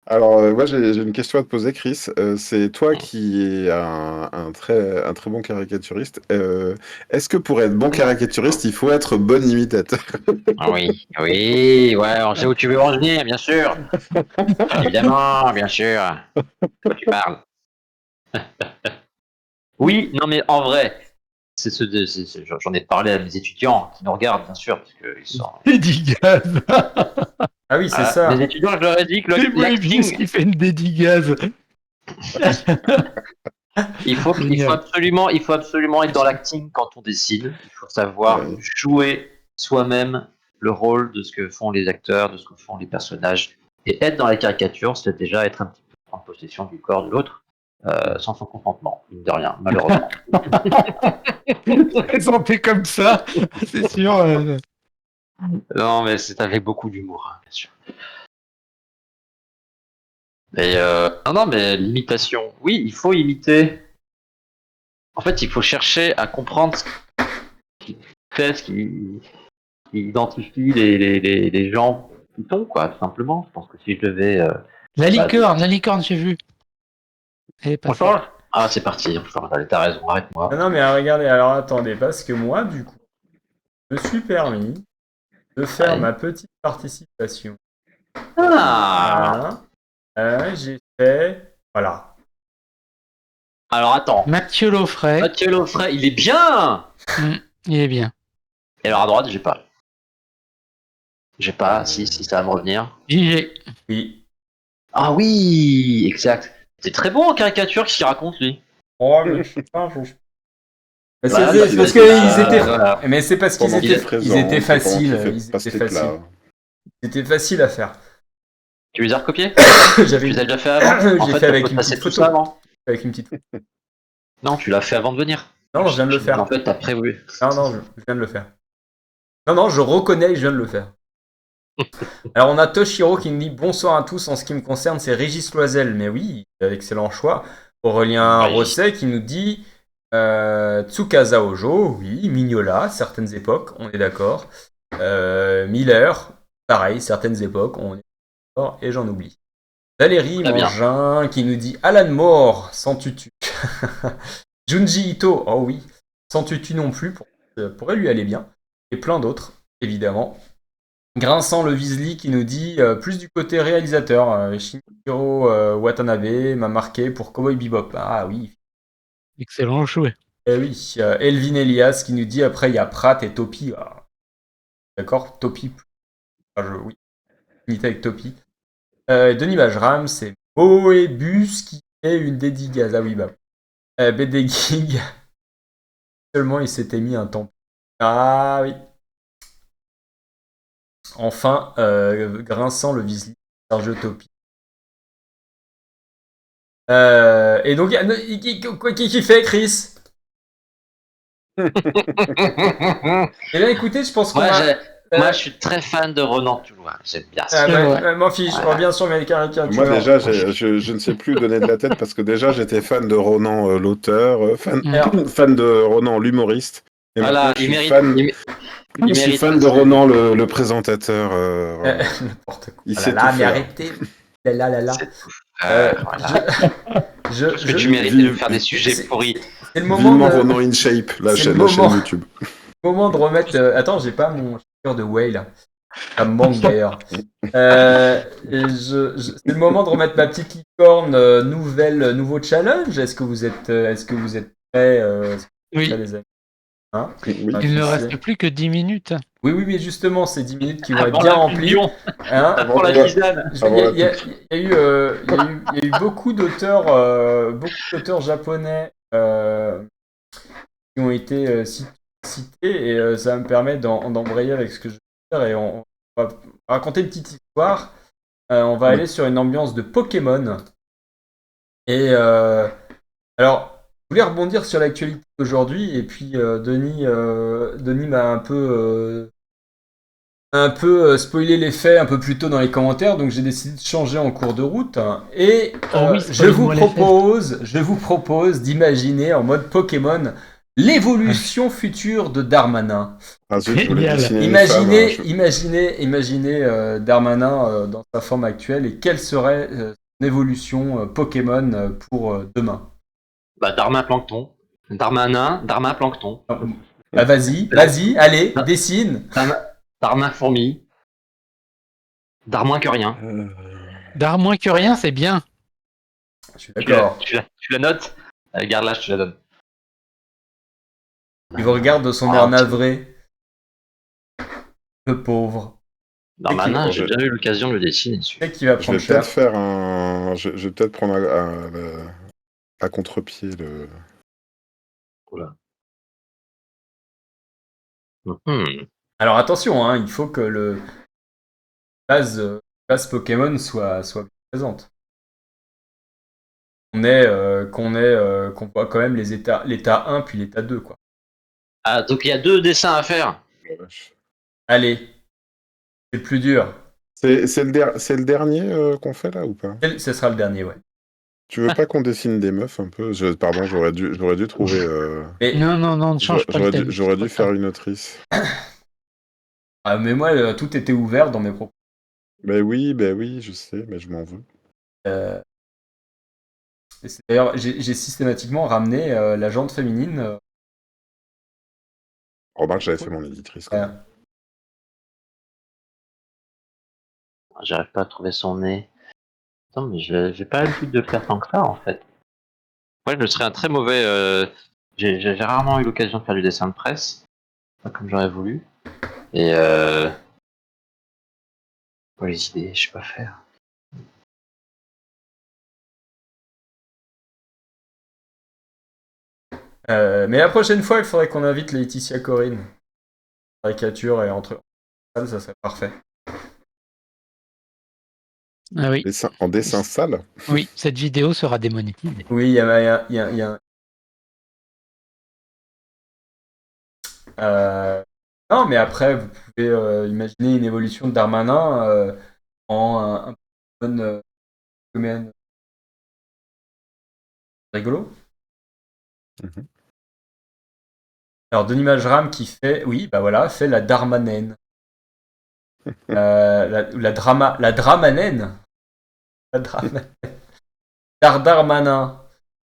Alors, moi, j'ai une question à te poser, Chris. C'est toi qui es un très bon caricaturiste. Est-ce que pour être bon caricaturiste, il faut être bon imitateur? Oui, ouais, on sait où tu veux en venir, bien sûr. Évidemment, bien sûr. De quoi tu parles? Oui, non mais en vrai, j'en ai parlé à mes étudiants qui nous regardent, bien sûr, parce qu'ils sont. Dédicace. Ah oui, c'est ça. Mes étudiants, je leur ai dit que C'est Brice l'acting, qui fait une dédicace. il faut absolument être dans l'acting quand on dessine. Il faut savoir jouer soi-même le rôle de ce que font les acteurs, de ce que font les personnages. Et être dans la caricature, c'est déjà être un petit peu en possession du corps de l'autre, sans son consentement, mine de rien, malheureusement. Présenté comme ça, c'est sûr. Non, mais c'est avec beaucoup d'humour, hein, bien sûr. Et non, mais l'imitation, oui, il faut imiter. En fait, il faut chercher à comprendre ce qui fait, ce qui identifie les gens qui sont, quoi, tout simplement. Je pense que si je devais. La licorne, j'ai vu. Elle est On passée. change. Ah, c'est parti, on change. Allez, t'as raison, arrête-moi. Non, mais regardez, alors attendez, parce que moi, du coup, je me suis permis de faire ma petite participation. Ah. Voilà. J'ai fait. Voilà. Alors attends. Mathieu Loffray. Mathieu Loffray, il est bien. Il est bien. Et alors à droite, j'ai pas. Si ça va me revenir. JG. Oui. Ah oui, exact. C'est très bon en caricature ce qu'il raconte lui. Oh, mais putain, Voilà, c'est parce qu'ils étaient. voilà. Mais c'est parce qu'ils Pendant qu'il étaient. est présent, Ils étaient pendant qu'il faciles. fait Ils pas ce étaient truc-là. faciles. C'était facile à faire. Tu les as recopiés? J'avais Tu les as déjà fait avant? En J'ai fait, fait on avec peut une passer petite tout photo. ça avant. Avec une petite photo. Non, tu l'as fait avant de venir. Non, je viens de le faire. En fait, t'as prévu. Non, je viens de le faire. Non, je reconnais que je viens de le faire. Alors, on a Toshiro qui nous dit bonsoir à tous. En ce qui me concerne, c'est Régis Loisel. Mais oui, excellent choix. Aurélien Rosset qui nous dit Tsukasa Ojo. Oui, Mignola, certaines époques, on est d'accord. Miller, pareil, certaines époques, on est d'accord. Et j'en oublie. Valérie Mangin qui nous dit Alan Moore, sans tutu. Junji Ito, oh oui, sans tutu non plus, pourrait lui aller bien. Et plein d'autres, évidemment. Grinçant le Weasley qui nous dit plus du côté réalisateur. Shinichiro Watanabe m'a marqué pour Cowboy Bebop. Ah oui. Excellent joué. Eh oui. Elvin Elias qui nous dit après il y a Pratt et Topi. Ah. D'accord, Topi. Oui. Unité avec Topi. Denis Bajram, c'est Moebius qui fait une dédicace. Ah oui, bah. BD Gig. Seulement il s'était mis un temps. Ah oui. Enfin, Grinçant le Weasley, Sergio Topi. Et donc, qui fait Chris? Eh bien, écoutez, je pense qu'on a... Moi, je suis très fan de Ronan Toulois. J'aime bien ça. M'en fiche, je reviens sur mes caricatures. Moi déjà, je ne sais plus donner de la tête parce que déjà j'étais fan de Ronan l'auteur, fan de Ronan l'humoriste. Et Voilà, maintenant, je il suis mérite. fan, Il je suis mérite fan de aussi. Ronan le présentateur. Vraiment. N'importe quoi. Il Ah sait là là, tout mais faire. arrêtez. Là. Voilà. Parce que tu mérites de faire des sujets pourris. C'est le moment Vivement de... Ronan in Shape, la c'est chaîne, le la chaîne moment. YouTube. moment de remettre. Attends, j'ai pas mon shaker de whey là. Ça me manque d'ailleurs. C'est le moment de remettre ma petite licorne. Nouveau challenge. Est-ce que vous êtes prêts Oui. les amis hein Oui. Il ne reste plus que 10 minutes. Oui, mais justement, c'est 10 minutes qui vont être Avant bien la remplies. fusion. Hein Pour la tisane. Il y a eu beaucoup d'auteurs japonais qui ont été cités et ça me permet d'embrayer avec ce que je veux dire et on va raconter une petite histoire. On va aller sur une ambiance de Pokémon. Et alors, je voulais rebondir sur l'actualité d'aujourd'hui et puis Denis m'a un peu spoilé les faits un peu plus tôt dans les commentaires, donc j'ai décidé de changer en cours de route. Et je vous propose d'imaginer en mode Pokémon l'évolution future de Darmanin. Ah zut, je voulais Génial. dessiner une femme, hein, Imaginez Darmanin dans sa forme actuelle et quelle serait son évolution Pokémon pour demain. Bah, Dharma Plancton. Dharma Plancton. Bah, vas-y, allez, dessine. Dharma Fourmi. D'art que rien. D'art moins que rien, c'est bien. Je suis d'accord. Tu la notes. Garde-la, je te la donne. Il vous regarde de son air navré. Le pauvre. Darmanin, j'ai jamais eu l'occasion de le dessiner dessus. Je sais qu'il va Je prendre vais peut-être cher. faire un. Je vais peut-être prendre à contre-pied le. Voilà. Mhm. Alors attention, hein, il faut que le base Pokémon soit bien présente. Qu'on voit quand même l'état 1 puis l'état 2 quoi. Ah, donc il y a 2 dessins à faire. Allez, c'est le plus dur. C'est le dernier qu'on fait là ou pas? Ce sera le dernier, ouais. Tu veux pas qu'on dessine des meufs un peu? Pardon, j'aurais dû trouver. Et, Non, ne change pas le thème. J'aurais dû faire une autrice. mais moi, tout était ouvert dans mes propos. Ben oui, je sais, mais je m'en veux. D'ailleurs, j'ai systématiquement ramené la jante féminine. Remarque, j'avais fait mon éditrice quand même. J'arrive pas à trouver son nez. Attends, mais j'ai pas l'habitude de le faire tant que ça, en fait. Ouais, je serais un très mauvais... J'ai rarement eu l'occasion de faire du dessin de presse. Pas comme j'aurais voulu. Et ouais, les idées, je sais pas faire. Mais la prochaine fois, il faudrait qu'on invite Laetitia Corinne. Caricature et entre ça serait parfait. Ah oui. En dessin sale? Oui, cette vidéo sera démonétisée. Oui, il y a non, mais après, vous pouvez imaginer une évolution de Darmanin en un Pokémon comédien rigolo. Mhm. Alors, Denis Majram qui fait, oui, bah voilà, fait la Darmanen. La Dramanen. La Dramanen. Darmanin.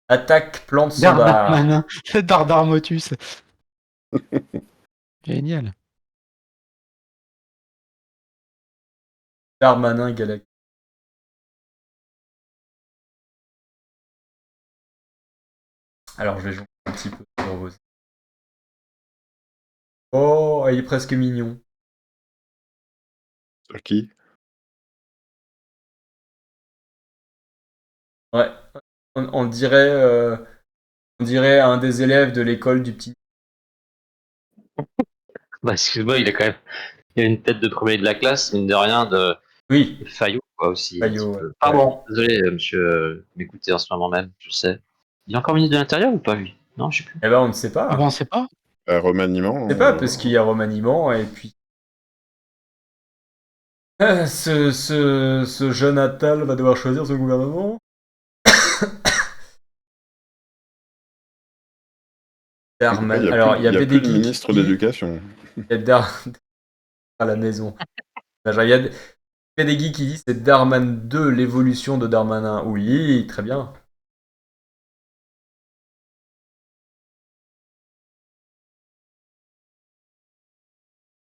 Attaque plante son dard. Darmanin, c'est Dardarmotus. Génial. Darmanin Galactique. Alors, je vais jouer un petit peu sur vos. Oh, il est presque mignon. Sur qui? Ouais. On dirait un des élèves de l'école du petit. Bah, excuse-moi, il a une tête de premier de la classe, mine de rien, de Oui. Fayot, quoi, aussi. Fayot, ouais. Pardon, désolé, monsieur, m'écoutez en ce moment même, je sais. Il est encore ministre de l'Intérieur ou pas, lui? Non, je sais plus. Eh ben, on ne sait pas. Ah ben, on sait pas. Remaniement. On ne sait pas, parce qu'il y a remaniement, et puis Ce jeune Attal va devoir choisir son gouvernement. Darman. Alors, il y a plus de BD ministre d'éducation. Il y a à la maison. Genre, il y a BD qui dit c'est Darman 2, l'évolution de Darmanin. Oui, très bien.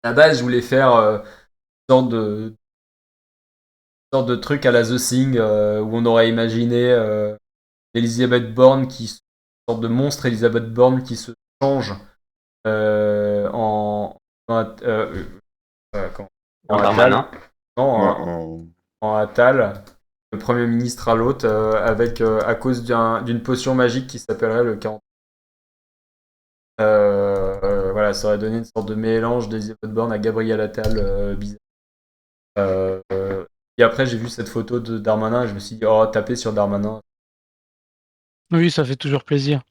À la base, je voulais faire une sorte de truc à la The Thing où on aurait imaginé Elizabeth Bourne une sorte de monstre Elizabeth Bourne qui se change comment- En Attal. Darmanin. Non, en Attal, le Premier ministre à l'autre, avec à cause d'une potion magique qui s'appellerait le 40. Voilà, ça aurait donné une sorte de mélange d'Elizabeth Bourne à Gabriel Attal bizarre. Et après, j'ai vu cette photo de Darmanin et je me suis dit, oh, taper sur Darmanin. Oui, ça fait toujours plaisir.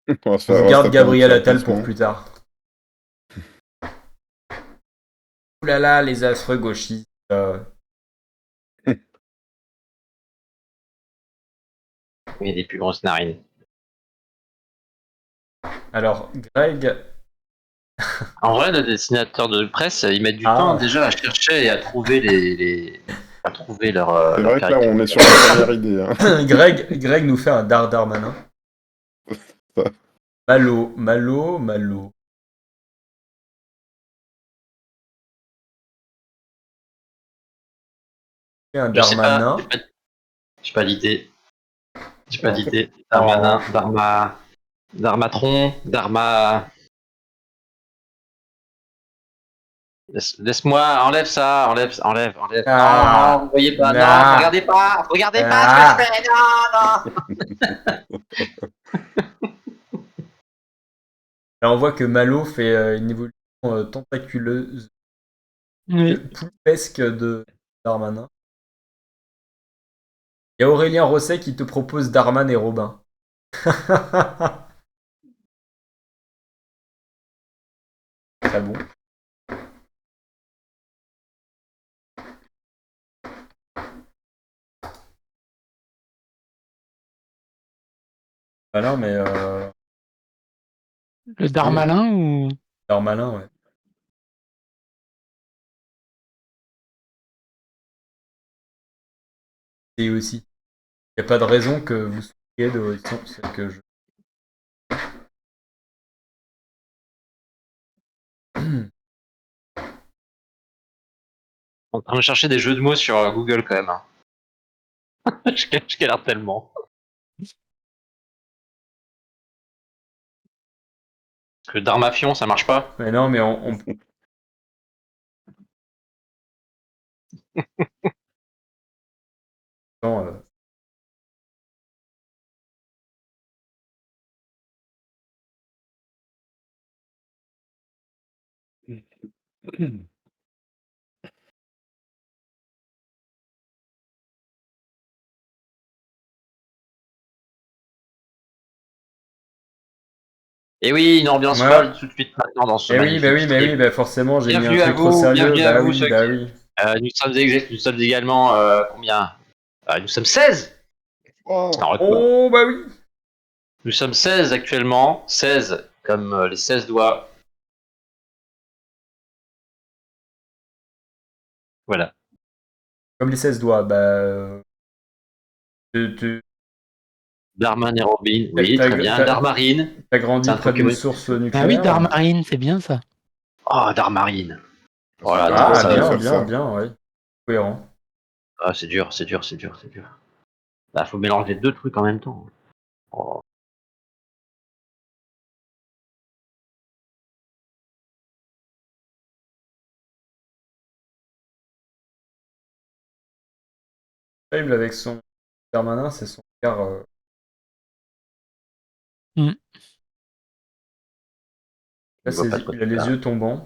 Je garde Gabriel Attal pour plus tard. Ouh là là, les affreux gauchistes. Il y a des plus grosses narines. Alors, Greg. En vrai, le dessinateur de presse, ils mettent du temps déjà à chercher et à trouver à trouver leur. C'est vrai que là, on est sur la première idée. Hein. Greg nous fait un Darmanin. Malo. Un Darmanin. J'ai pas d'idée. Darmanin, Darmatron, Darma. Laisse-moi, enlève ça, enlève. Ah. Non, vous voyez pas, Ah. non, regardez pas ce que je fais, non. Là, on voit que Malo fait une évolution tentaculeuse, Oui. poulpesque de Darmanin. Il y a Aurélien Rosset qui te propose Darman et Robin. Très bon. Ah non, mais Le Darmalin ou. Darmanin, ouais. Et aussi. Il n'y a pas de raison que vous soyez de votre sens, c'est que je. En train de chercher des jeux de mots sur Google quand même. Hein. je galère tellement. Parce que Darmafion, ça marche pas. Mais non, mais on... non, Et oui, une ambiance Ouais. folle tout de suite maintenant dans ce oui, forcément, j'ai mis un Bienvenue à truc trop vous, sérieux. bienvenue à Bah vous, oui, ceux bah qui- oui. Nous sommes également combien Nous sommes 16. Oh, bah oui. Nous sommes 16 actuellement, 16 comme les 16 doigts. Voilà. Comme les 16 doigts, bah... Darman et Robin, oui, très bien. Darmarine. T'as grandi C'est un près d'une Pokémon. source nucléaire. Ah oui, Darmarine, c'est bien ça. Oh, Darmarine. Voilà, Ah, ça bien, faire bien, ça. bien, ouais. Cohérent. Ah, c'est dur. Bah, faut mélanger deux trucs en même temps. Oh. Terrible avec son Darmanin, c'est son regard... Mm. Là, il a les yeux tombants.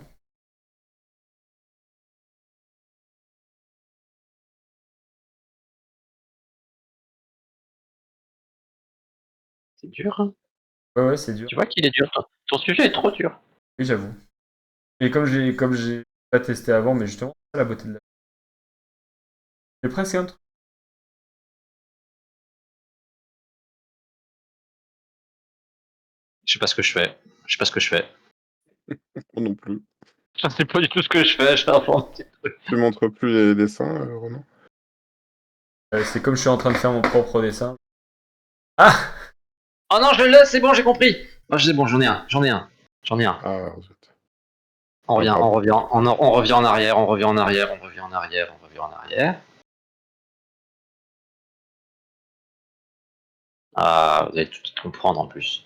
C'est dur. Hein. Ouais, c'est dur. Tu vois qu'il est dur. Ton sujet est trop dur. Oui, j'avoue. Et comme j'ai pas testé avant, mais justement, ça la beauté de la. J'ai presque un truc. Je sais pas ce que je fais. Je sais pas ce que je fais. Moi non plus. Je sais pas du tout ce que je fais. J'invente. Tu montres plus les dessins, Ronan? C'est comme je suis en train de faire mon propre dessin. Ah! Oh non, je l'ai, c'est bon, j'ai compris. Oh, c'est bon, j'en ai un. Ah, zut. On revient en arrière, on revient en arrière. Ah, vous allez tout comprendre en plus.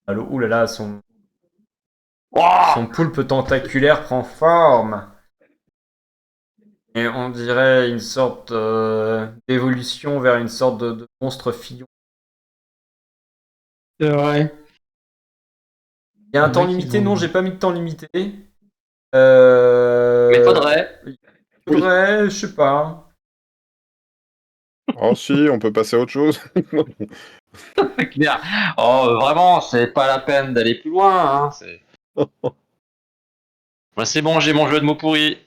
Allô, oulala, son Wouah poulpe tentaculaire prend forme. Et on dirait une sorte d'évolution vers une sorte de monstre fillon. C'est vrai. Il y a un Le temps mec, limité? ils ont- Non, j'ai pas mis de temps limité. Mais faudrait. Faudrait, je sais pas. Oh si, on peut passer à autre chose. C'est clair. Oh, vraiment, c'est pas la peine d'aller plus loin. Hein. Bah, c'est bon, j'ai mon jeu de mots pourris.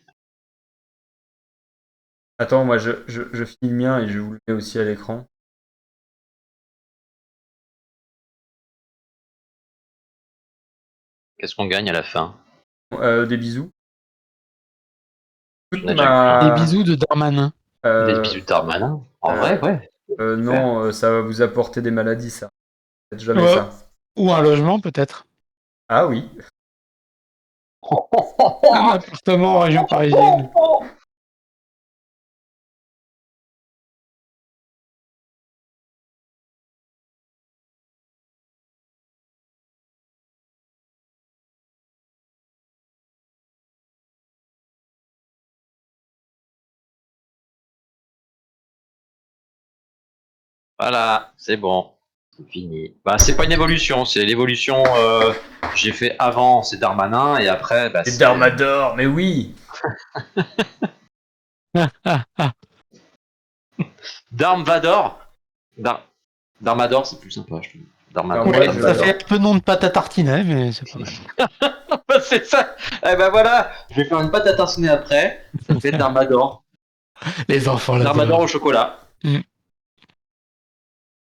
Attends, moi je finis le mien et je vous le mets aussi à l'écran. Qu'est-ce qu'on gagne à la fin? Des bisous. Toute On a déjà Des ma... bisous de Darmanin. Des bisous de Darmanin. En vrai, ouais. non, ça va vous apporter des maladies, ça. Faites jamais Ouais. ça. Ou un logement, peut-être. Ah oui. Un appartement en région parisienne. Voilà, c'est bon. C'est fini. Bah, c'est pas une évolution, c'est l'évolution j'ai fait avant, c'est Darmanin, et après, bah, Et c'est Darmador, mais oui. Darmvador. Darmador, c'est plus sympa, je trouve. Darmador. Ouais, Ouais, Darmador. ça fait un peu nom de pâte à tartiner, mais c'est pas mal. C'est ça. Eh ben voilà, je vais faire une pâte à tartiner après. Ça fait Darmador. Les enfants là. Darmador au chocolat.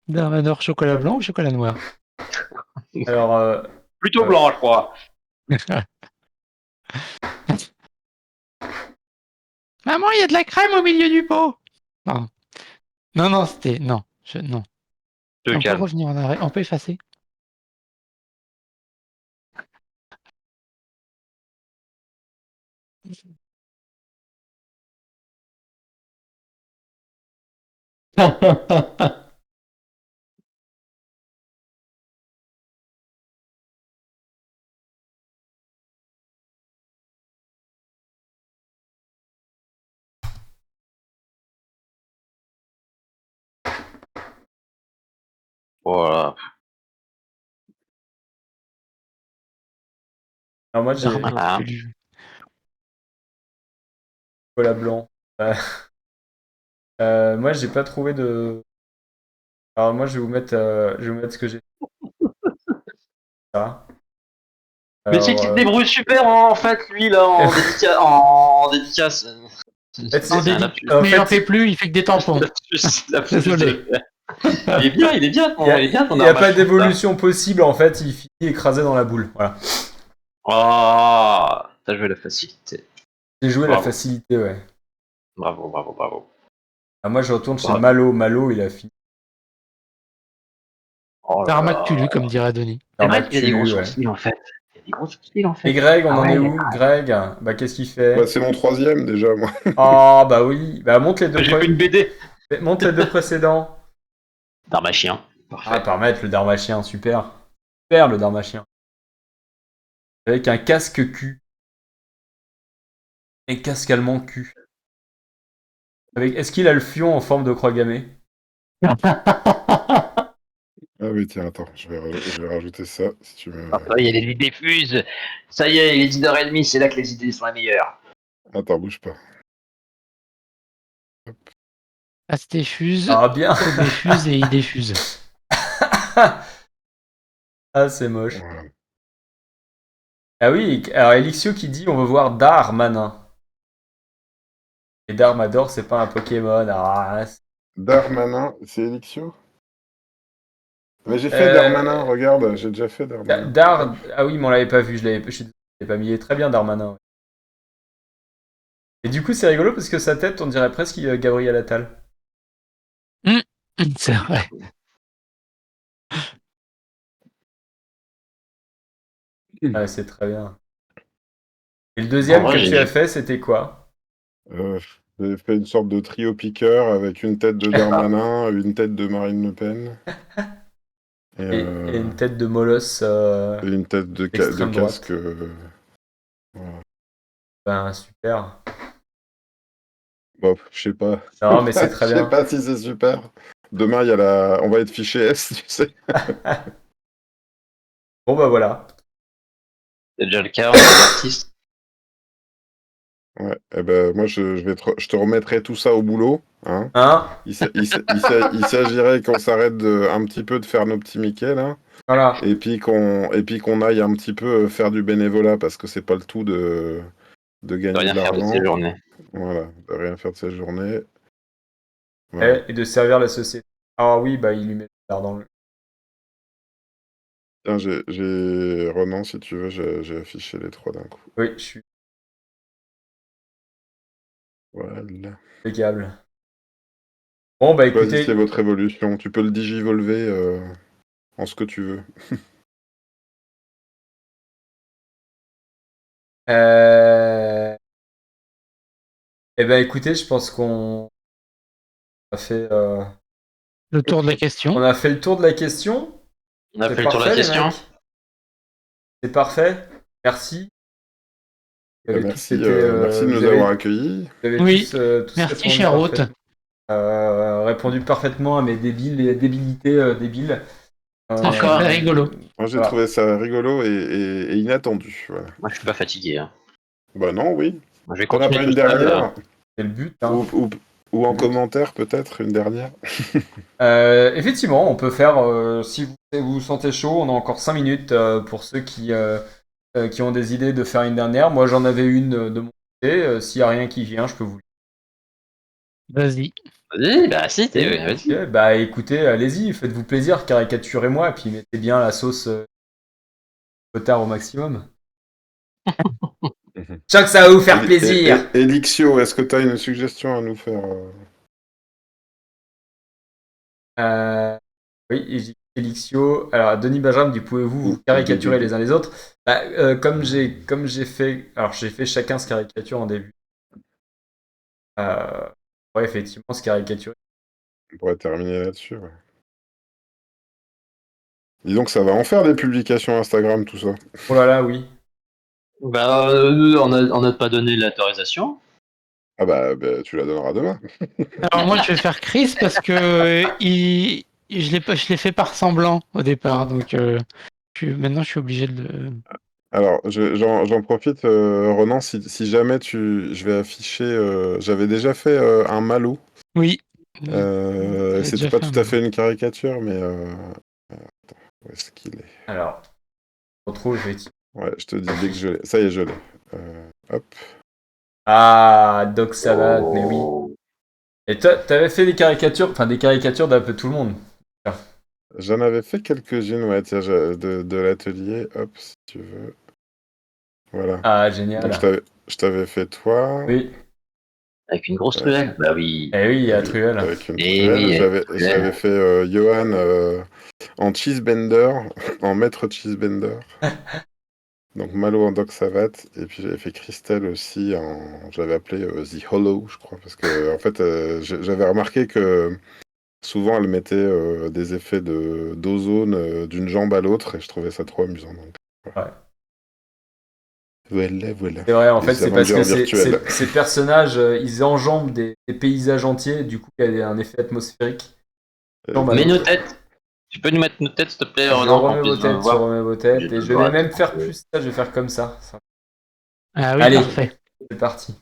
Darmador chocolat blanc ou chocolat noir? Alors, Plutôt blanc, je crois. Maman, il y a de la crème au milieu du pot. Non, non, c'était non, non. Te On peut calme. revenir en arrière, on peut effacer. Voilà. moi j'ai Darmanin. chocolat blanc. Moi j'ai pas trouvé de. Alors moi je vais vous mettre ce que j'ai. Ça. Mais c'est qu'il se débrouille super en fait, lui, là, en dédicace. fait, En c'est- dédicace, en mais il fait, en fait plus, il fait que des tampons. Désolé. Il est bien, Il n'y ton a pas Darmanin. d'évolution possible en fait, il finit écrasé dans la boule. Voilà. Oh, t'as joué la facilité. J'ai joué la Bravo. facilité, ouais. Bravo. Ah, moi je retourne chez Bravo. Malo. Malo il a fini. Oh là Tarmac là. tulu, comme dirait Denis. C'est vrai qu'il y a des gros Tarmac, ouais. sourcils en fait. Il y a des gros sourcils en fait. Et Greg, on Ah en est ouais, où? Greg, bah qu'est-ce qu'il fait? Bah, c'est mon troisième déjà, moi. Ah bah oui, bah monte les deux, J'ai fait une BD. monte les deux précédents. Darmachien. Parfait. Ah, permettre le Darmachien, super. Super le Darmachien. Avec un casque cul. Et casque allemand cul. Avec... Est-ce qu'il a le fion en forme de croix gammée? Ah oui, tiens, attends, je vais rajouter ça si tu me. Après, il y a les idées fusent. Ça y est, il est 10h30, c'est là que les idées sont les meilleures. Attends, bouge pas. Passe diffuse, Ah bien. diffuse et il diffuse. Ah, c'est moche. Voilà. Ah oui, alors Elixio qui dit on veut voir Darmanin. Et Darmador, c'est pas un Pokémon. Ah, Darmanin, c'est Elixio? Mais j'ai fait Euh, Darmanin, regarde, j'ai déjà fait Darmanin. Ah oui, mais on l'avait pas vu, je l'avais pas mis. Il est très bien, Darmanin. Ouais. Et du coup, c'est rigolo parce que sa tête, on dirait presque Gabriel Attal. C'est vrai. Ah, c'est très bien. Et le deuxième En vrai, que tu j'ai- as fait, c'était quoi? J'ai fait une sorte de trio piqueur avec une tête de Darmanin, une tête de Marine Le Pen et, Et une tête de Molosse et une tête de extrême droite. casque. Voilà. Ben, super. Bon, je sais pas. Non, mais c'est très Je sais bien. pas si c'est super. Demain, il y a on va être fiché S, tu sais. Bon, bah voilà. C'est déjà le cas, on est des artistes. Ouais, eh ben, moi, je te remettrai tout ça au boulot. Hein. Hein? Il s'agirait qu'on s'arrête un petit peu de faire nos petits Mickey, là. Voilà. Et puis qu'on aille un petit peu faire du bénévolat parce que c'est pas le tout de De gagner rien de faire de l'argent. ces journées. Voilà, de rien faire de cette journée. Voilà. Et de servir la société. Ah oui, bah il lui met le dans le. Tiens, Renan, si tu veux, j'ai affiché les trois d'un coup. Oui, je suis Voilà. impeccable. Bon, bah Choisissez écoutez. votre évolution. Tu peux le digivolver en ce que tu veux. Euh... Eh ben écoutez, je pense qu'on a fait, Le tour de la question. on a fait le tour de la question. On a C'est fait le tour de la parfait, les question. mecs. C'est parfait. Merci. Vous avez tous Merci, été, merci de vous nous avez- avoir accueillis. vous avez Oui. tous Merci, répondu cher hôte. répondu parfaitement à mes débilités débiles. Encore très rigolo. Moi, j'ai Voilà. trouvé ça rigolo et inattendu. Voilà. Moi, je suis pas fatigué. Hein. Bah non, oui. Moi, je vais T'en as continuer pas tout une seul. dernière C'est le but. Hein. ou en commentaire, peut-être, une dernière? Effectivement, on peut faire, si vous vous sentez chaud, on a encore 5 minutes pour ceux qui ont des idées de faire une dernière. Moi, j'en avais une de mon côté. S'il n'y a rien qui vient, je peux vous. Vas-y. Vas-y, bah si, vas-y. Ok, bah écoutez, allez-y, faites-vous plaisir, caricaturez-moi, et puis mettez bien la sauce potard au maximum. Je sens que ça va vous faire plaisir. Elixio, est-ce que tu as une suggestion à nous faire Oui, Elixio. Alors, Denis Benjamin dit pouvez-vous vous caricaturer les uns les autres? Bah, comme j'ai fait. Alors, j'ai fait chacun se caricature en début. Ouais, effectivement, se caricaturer. On pourrait terminer là-dessus. Ouais. Dis donc, ça va en faire des publications Instagram, tout ça. Oh là là, oui. Bah, on n'a pas donné l'autorisation. Ah bah, tu la donneras demain. Alors moi, je vais faire Chris parce que je l'ai fait par semblant au départ. Donc maintenant, je suis obligé de le... Alors, j'en profite, Ronan, si jamais je vais afficher. J'avais déjà fait un Malo. Oui. C'était pas tout à fait une caricature, mais. Attends, où est-ce qu'il est? Alors, on retrouve effectivement. Ouais, je te dis dès que je l'ai. Ça y est, je l'ai. Hop. Ah, Doc Savate, mais oui. Et toi, t'avais fait des caricatures d'un peu tout le monde. J'en avais fait quelques-unes, ouais, tiens, de l'atelier. Hop, si tu veux. Voilà. Ah, génial. Donc, je t'avais fait toi. Oui. Avec une grosse truelle. Bah oui. Eh oui, il y a Truelle. Avec une Eh truelle. oui, J'avais fait Johan en cheesebender, en maître cheesebender. Donc Malo en Doc Savate. Et puis j'avais fait Christelle aussi je l'avais appelé The Hollow, je crois. Parce que en fait, j'avais remarqué que souvent elle mettait des effets d'ozone d'une jambe à l'autre et je trouvais ça trop amusant. Donc, voilà. Ouais. Voilà. C'est vrai, en Les fait, c'est parce que Avengers virtuels. ces personnages, ils enjambent des paysages entiers, du coup, il y a un effet atmosphérique. Mais nos têtes, Tu peux nous mettre nos têtes, s'il te plaît, Je Renan, remets qu'on vos puisse têtes, je voir. remets vos têtes. Je Et je dois vais même faire attendre. plus ça, je vais faire comme ça. Ah oui, Allez. parfait. C'est parti.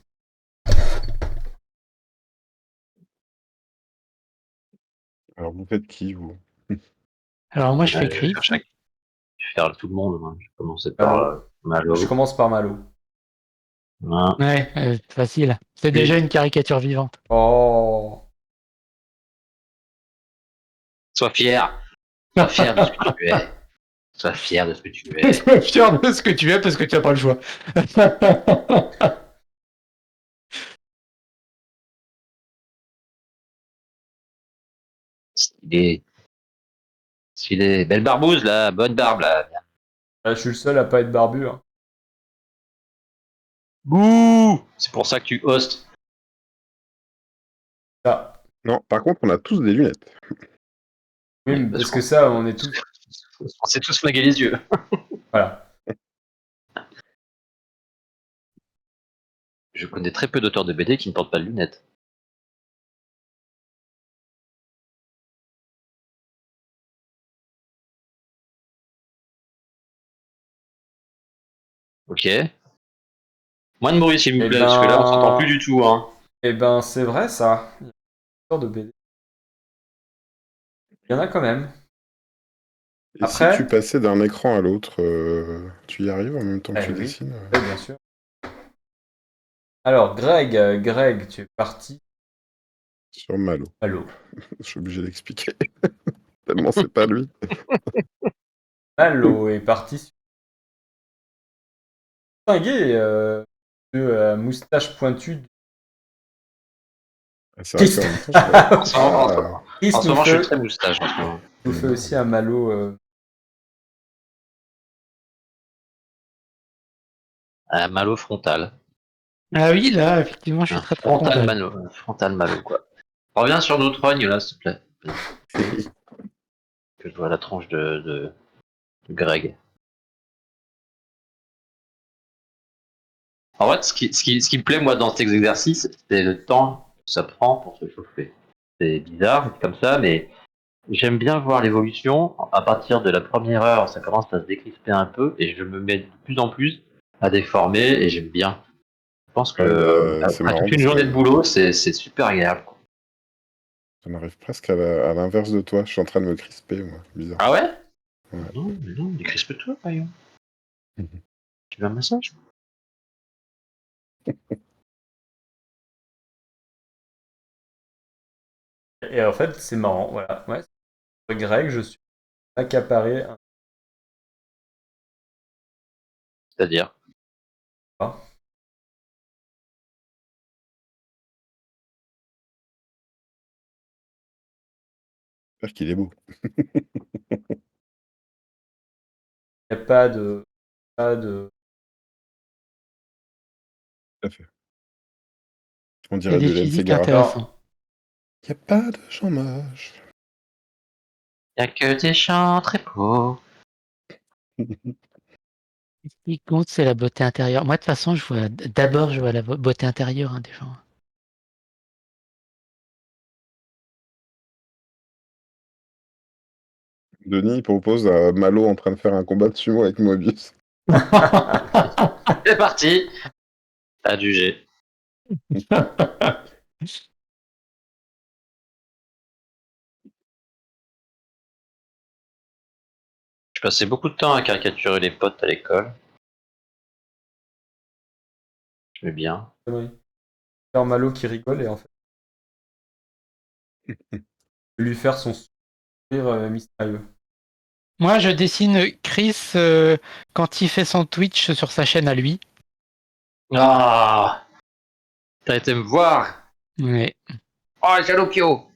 Alors, vous faites qui, vous? Alors moi je fais Je vais Chris. faire je vais faire tout le monde. Hein. Je vais commencer Malo. par Malo. Je commence par Malo. Hein. Ouais, facile. C'est déjà une caricature vivante. Oh. Sois fier. Sois fier de ce que tu es. Sois fier de ce que tu es. Sois fier de ce que tu es parce que tu n'as pas le choix. Stylé. Stylé. Belle barbouze, là. Bonne barbe, là. Je suis le seul à pas être barbu. Hein. Bouh. C'est pour ça que tu hostes. Ça. Non, par contre, on a tous des lunettes. Oui, mais parce que ça, on est tous. On s'est tous flingué les yeux. Voilà. Je connais très peu d'auteurs de BD qui ne portent pas de lunettes. Ok. Moins de bruit, s'il vous Eh plaît, parce que là, on ben- s'entend plus du tout. Hein. Eh ben, c'est vrai ça. Il y a une sorte de BD. Il y en a quand même. Et Après- si tu passais d'un écran à l'autre, tu y arrives en même temps que Eh tu oui. dessines Oui, bien sûr. Alors, Greg, tu es parti. sur Malo. Malo. Je suis obligé d'expliquer. Tellement c'est pas lui. Malo est parti sur. Distingué, moustache pointue. Ah, c'est vrai qu'en même temps, je En ce moment, Chris en ce nous moment, je suis fait, très moustache. En ce moment. nous fait aussi un Malo. Un malo frontal. Ah oui, là, effectivement, je suis Un très frontal content. malo. Un frontal malo, quoi. Reviens sur nos trognes, là, s'il te plaît. Que je vois la tronche de Greg. En fait, ce qui me plaît, moi, dans cet exercice, c'est le temps que ça prend pour se chauffer. C'est bizarre, c'est comme ça, mais j'aime bien voir l'évolution. À partir de la première heure, ça commence à se décrisper un peu, et je me mets de plus en plus à déformer, et j'aime bien. Je pense que c'est après marrant toute une parce journée que de boulot, c'est super agréable. Quoi. on arrive presque à l'inverse de toi. Je suis en train de me crisper, moi. Bizarre. Ah ouais? Ouais. Non, décrispe-toi, voyons. Tu veux un massage? Et en fait, c'est marrant. Voilà. Ouais. Sur Greg, je suis accaparé. C'est-à-dire? J'espère qu'il est beau. Il n'y a pas de. Tout à fait. On Il y a dirait des de Hélène physiques Ségara. intéressants. Il n'y a pas de gens moches. Y a que des chants très beaux. Ce qui compte, c'est la beauté intérieure. Moi, de toute façon, d'abord, je vois la beauté intérieure des gens. Denis propose à Malo en train de faire un combat de sumo avec Mobius. C'est parti. À du G. Je passais beaucoup de temps à caricaturer les potes à l'école. Je vais bien. Oui. Faire Malo qui rigole et en fait. Lui faire son sourire mystérieux. Moi, je dessine Chris quand il fait son Twitch sur sa chaîne à lui. Ah, t'as été me voir. Ouais. Oh, Jalopio.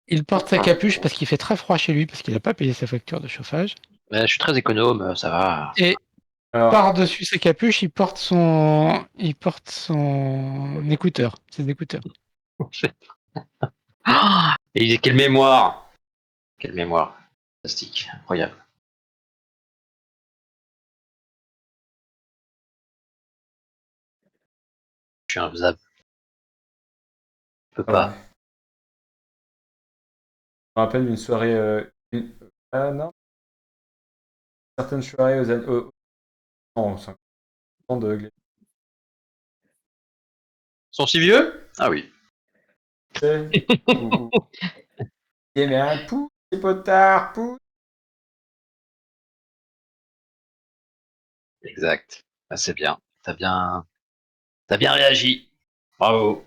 Il porte sa capuche parce qu'il fait très froid chez lui, parce qu'il n'a pas payé sa facture de chauffage. Mais je suis très économe, ça va. Et Alors, par-dessus sa capuche, il porte son écouteur, ses écouteurs. Et quelle mémoire. Quelle mémoire. Fantastique, incroyable. Je suis infaisable. Je peux Ah pas. ouais. Je me rappelle d'une soirée. Ah non. Certaines soirées aux années. Non, 50 ans de Glenn. Ils sont si vieux? Ah oui. Ou- Eh mais un pouce, les potards, pouce. Exact. Ah, c'est bien. T'as bien réagi. Bravo.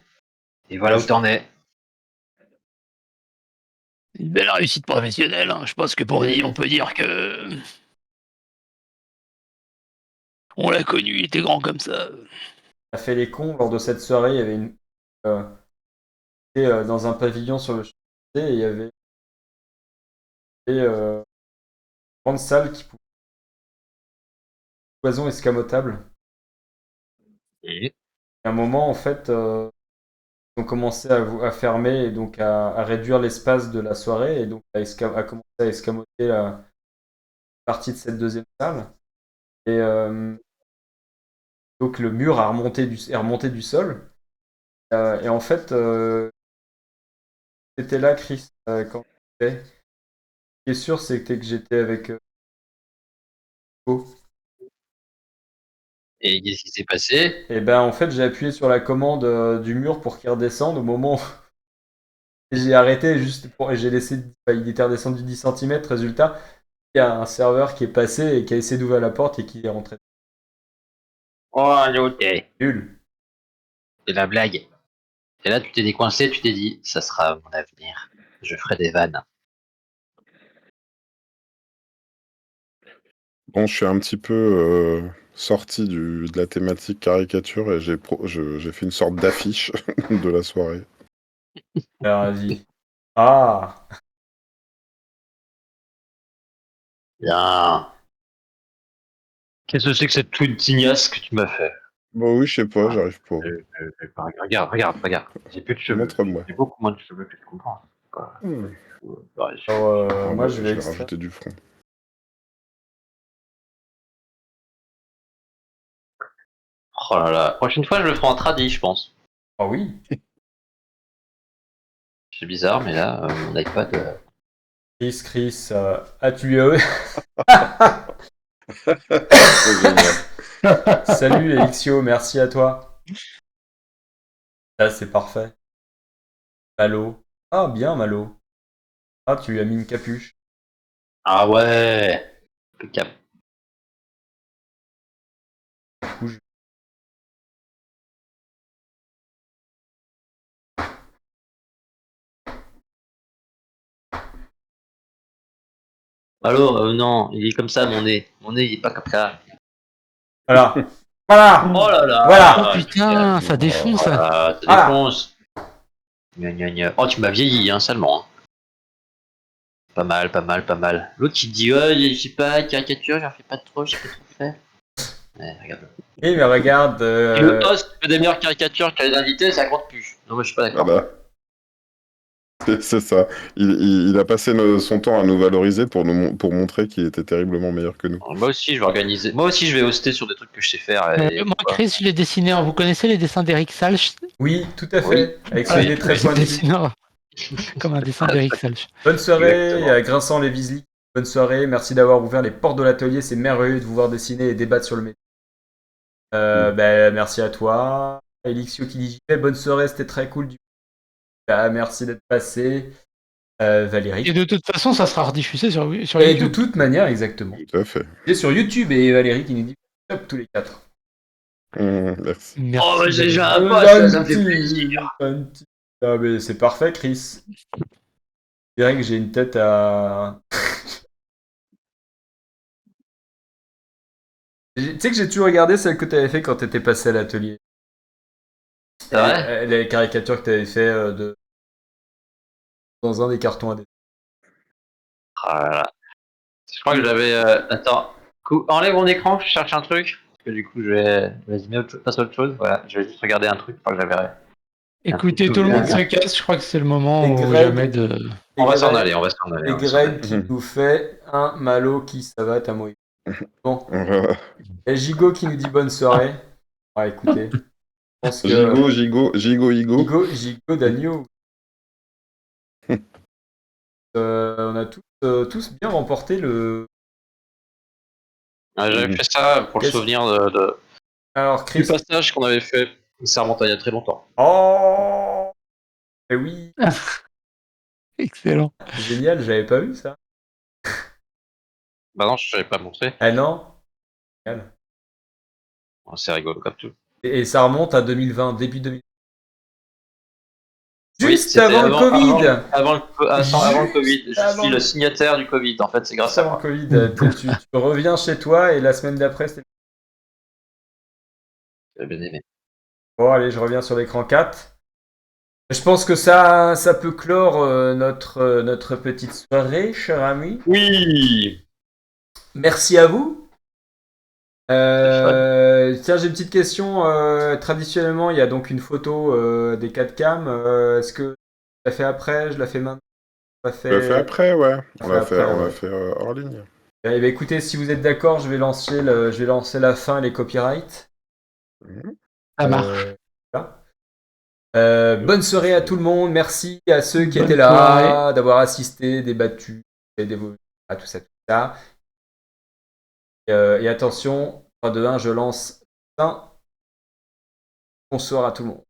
Et voilà où t'en es. Une belle réussite professionnelle. Hein. Je pense que on peut dire que on l'a connu, il était grand comme ça. A fait les cons lors de cette soirée. Il y avait une. C'était, dans un pavillon sur le Champs-Élysées et il y avait une grande salle qui pouvait. Poison escamotable. Et À un moment, en fait, ils ont commencé à fermer et donc à réduire l'espace de la soirée et donc à commencer à escamoter la partie de cette deuxième salle. Et donc le mur est remonté du sol. Et en fait, c'était là, Chris, quand j'étais. Ce qui est sûr, c'était que j'étais avec Hugo. et qu'est-ce qui s'est passé? Et ben en fait, j'ai appuyé sur la commande du mur pour qu'il redescende au moment où j'ai arrêté juste pour et j'ai laissé il était redescendu 10 cm. Résultat, il y a un serveur qui est passé et qui a essayé d'ouvrir la porte et qui est rentré. Oh, l'autre. Nul. C'est la blague. Et là, tu t'es décoincé, tu t'es dit, ça sera mon avenir. Je ferai des vannes. Bon, je suis un petit peu sorti de la thématique caricature et j'ai fait une sorte d'affiche de la soirée. Alors, vas-y. Ah. Bien. Qu'est-ce que c'est que cette tweet tignasse que tu m'as fait? Bon, oui, je sais pas, Ah, j'arrive pas. regarde. J'ai plus de cheveux. Montre-moi. J'ai beaucoup moins de cheveux que tu comprends. Bah, Hmm. Alors, Ah, moi, bah, je vais extraire. rajouter du front. Oh là là. Prochaine fois, je le ferai en tradi, je pense. Ah oui. C'est bizarre, mais là, mon iPad. Chris, as-tu C'est génial. Salut Elixio, merci à toi. Là, c'est parfait. Malo. Ah, bien, Malo. Ah, tu lui as mis une capuche. Ah ouais. Impeccable. Alors, non, il est comme ça, mon nez. Mon nez, il est pas comme ça. Voilà. Voilà. Oh là là. Voilà. Oh putain, ça défonce. Ça Ah. défonce. Gna, gna, gna. Oh, tu m'as vieilli, hein, salement. Hein. Pas mal. L'autre, il dit, je sais pas, caricature, j'en fais pas trop, je sais pas trop faire. Ouais, regarde. Eh, mais regarde. Et le host fait des meilleures caricatures que les invités, ça compte plus. Non, moi, je suis pas d'accord. Voilà. C'est ça. Il a passé son temps à nous valoriser pour montrer qu'il était terriblement meilleur que nous. Moi aussi, je vais organiser. Moi aussi, je vais hoster sur des trucs que je sais faire. Moi, Chris, je l'ai dessiné. Vous connaissez les dessins d'Eric Salch? Oui, tout à fait. Oui. Avec son idée très Je l'ai pointue. dessiné comme un dessin d'Eric Salch. Bonne soirée Exactement. à Grinçant Lévisli. Bonne soirée. Merci d'avoir ouvert les portes de l'atelier. C'est merveilleux de vous voir dessiner et débattre sur le métier. Merci à toi. Elixio qui dit j'y vais. Bonne soirée, c'était très cool. Merci d'être passé. Valérie. Et de toute façon, ça sera rediffusé sur Et YouTube. de toute manière, exactement. Tout à fait. Et sur YouTube et Valérie qui nous dit top tous les quatre. Merci. Merci. Oh, j'ai déjà un Un pote, ça me fait petit- plaisir. un petit- Ah, mais c'est parfait, Chris. Je dirais que j'ai une tête à. Tu sais que j'ai toujours regardé celle que tu avais fait quand tu étais passé à l'atelier. C'est vrai? Les caricatures que tu avais fait dans un des cartons à dessin. Ah là là. Je crois que j'avais. Attends. Enlève mon écran, je cherche un truc. Parce que du coup, je vais. Vas-y, passe à autre chose. Voilà, je vais juste regarder un truc. Je crois que j'avais. Écoutez, tout le monde se casse. Je crois que c'est le moment Et ou Greg- jamais de. On va s'en Greg- aller. Et Greg qui nous fait un Malo qui ça va, t'as mouillé. Bon. Et Gigo qui nous dit bonne soirée. Ah, écoutez. pense que Gigo, d'agneau. On a tous bien remporté le. J'avais fait ça pour le souvenir Alors, du Chris. passage qu'on avait fait. Ça remonte à il y a très longtemps. Oh Eh oui, Excellent. génial, j'avais pas vu ça. Bah non, je n'avais pas montré. Ah non Génial. C'est rigolo comme tout. Et ça remonte à 2020, début 2020. Oui, Juste c'était avant le Covid. Avant le Covid. Je avant suis le- le signataire du Covid. En fait, c'est grâce à Avant le moi. Covid. Tu reviens chez toi et la semaine d'après, c'était. J'ai bien aimé. Bon, allez, je reviens sur l'écran 4. Je pense que ça peut clore notre petite soirée, cher ami. Oui. Merci à vous. Tiens, j'ai une petite question. Traditionnellement, il y a donc une photo des 4 cams. Est-ce que je la fais après? Je la fais maintenant? On l'a fait après, ouais. On l'a fait ouais. hors ligne. Eh ben, écoutez, si vous êtes d'accord, je vais lancer la fin et les copyrights. Ça marche. Voilà. Bonne soirée à tout le monde. Merci à ceux qui Bonne étaient là, soirée. d'avoir assisté, débattu, à tout ça, tout ça. Et attention, 3, 2, 1, je lance fin. Bonsoir à tout le monde.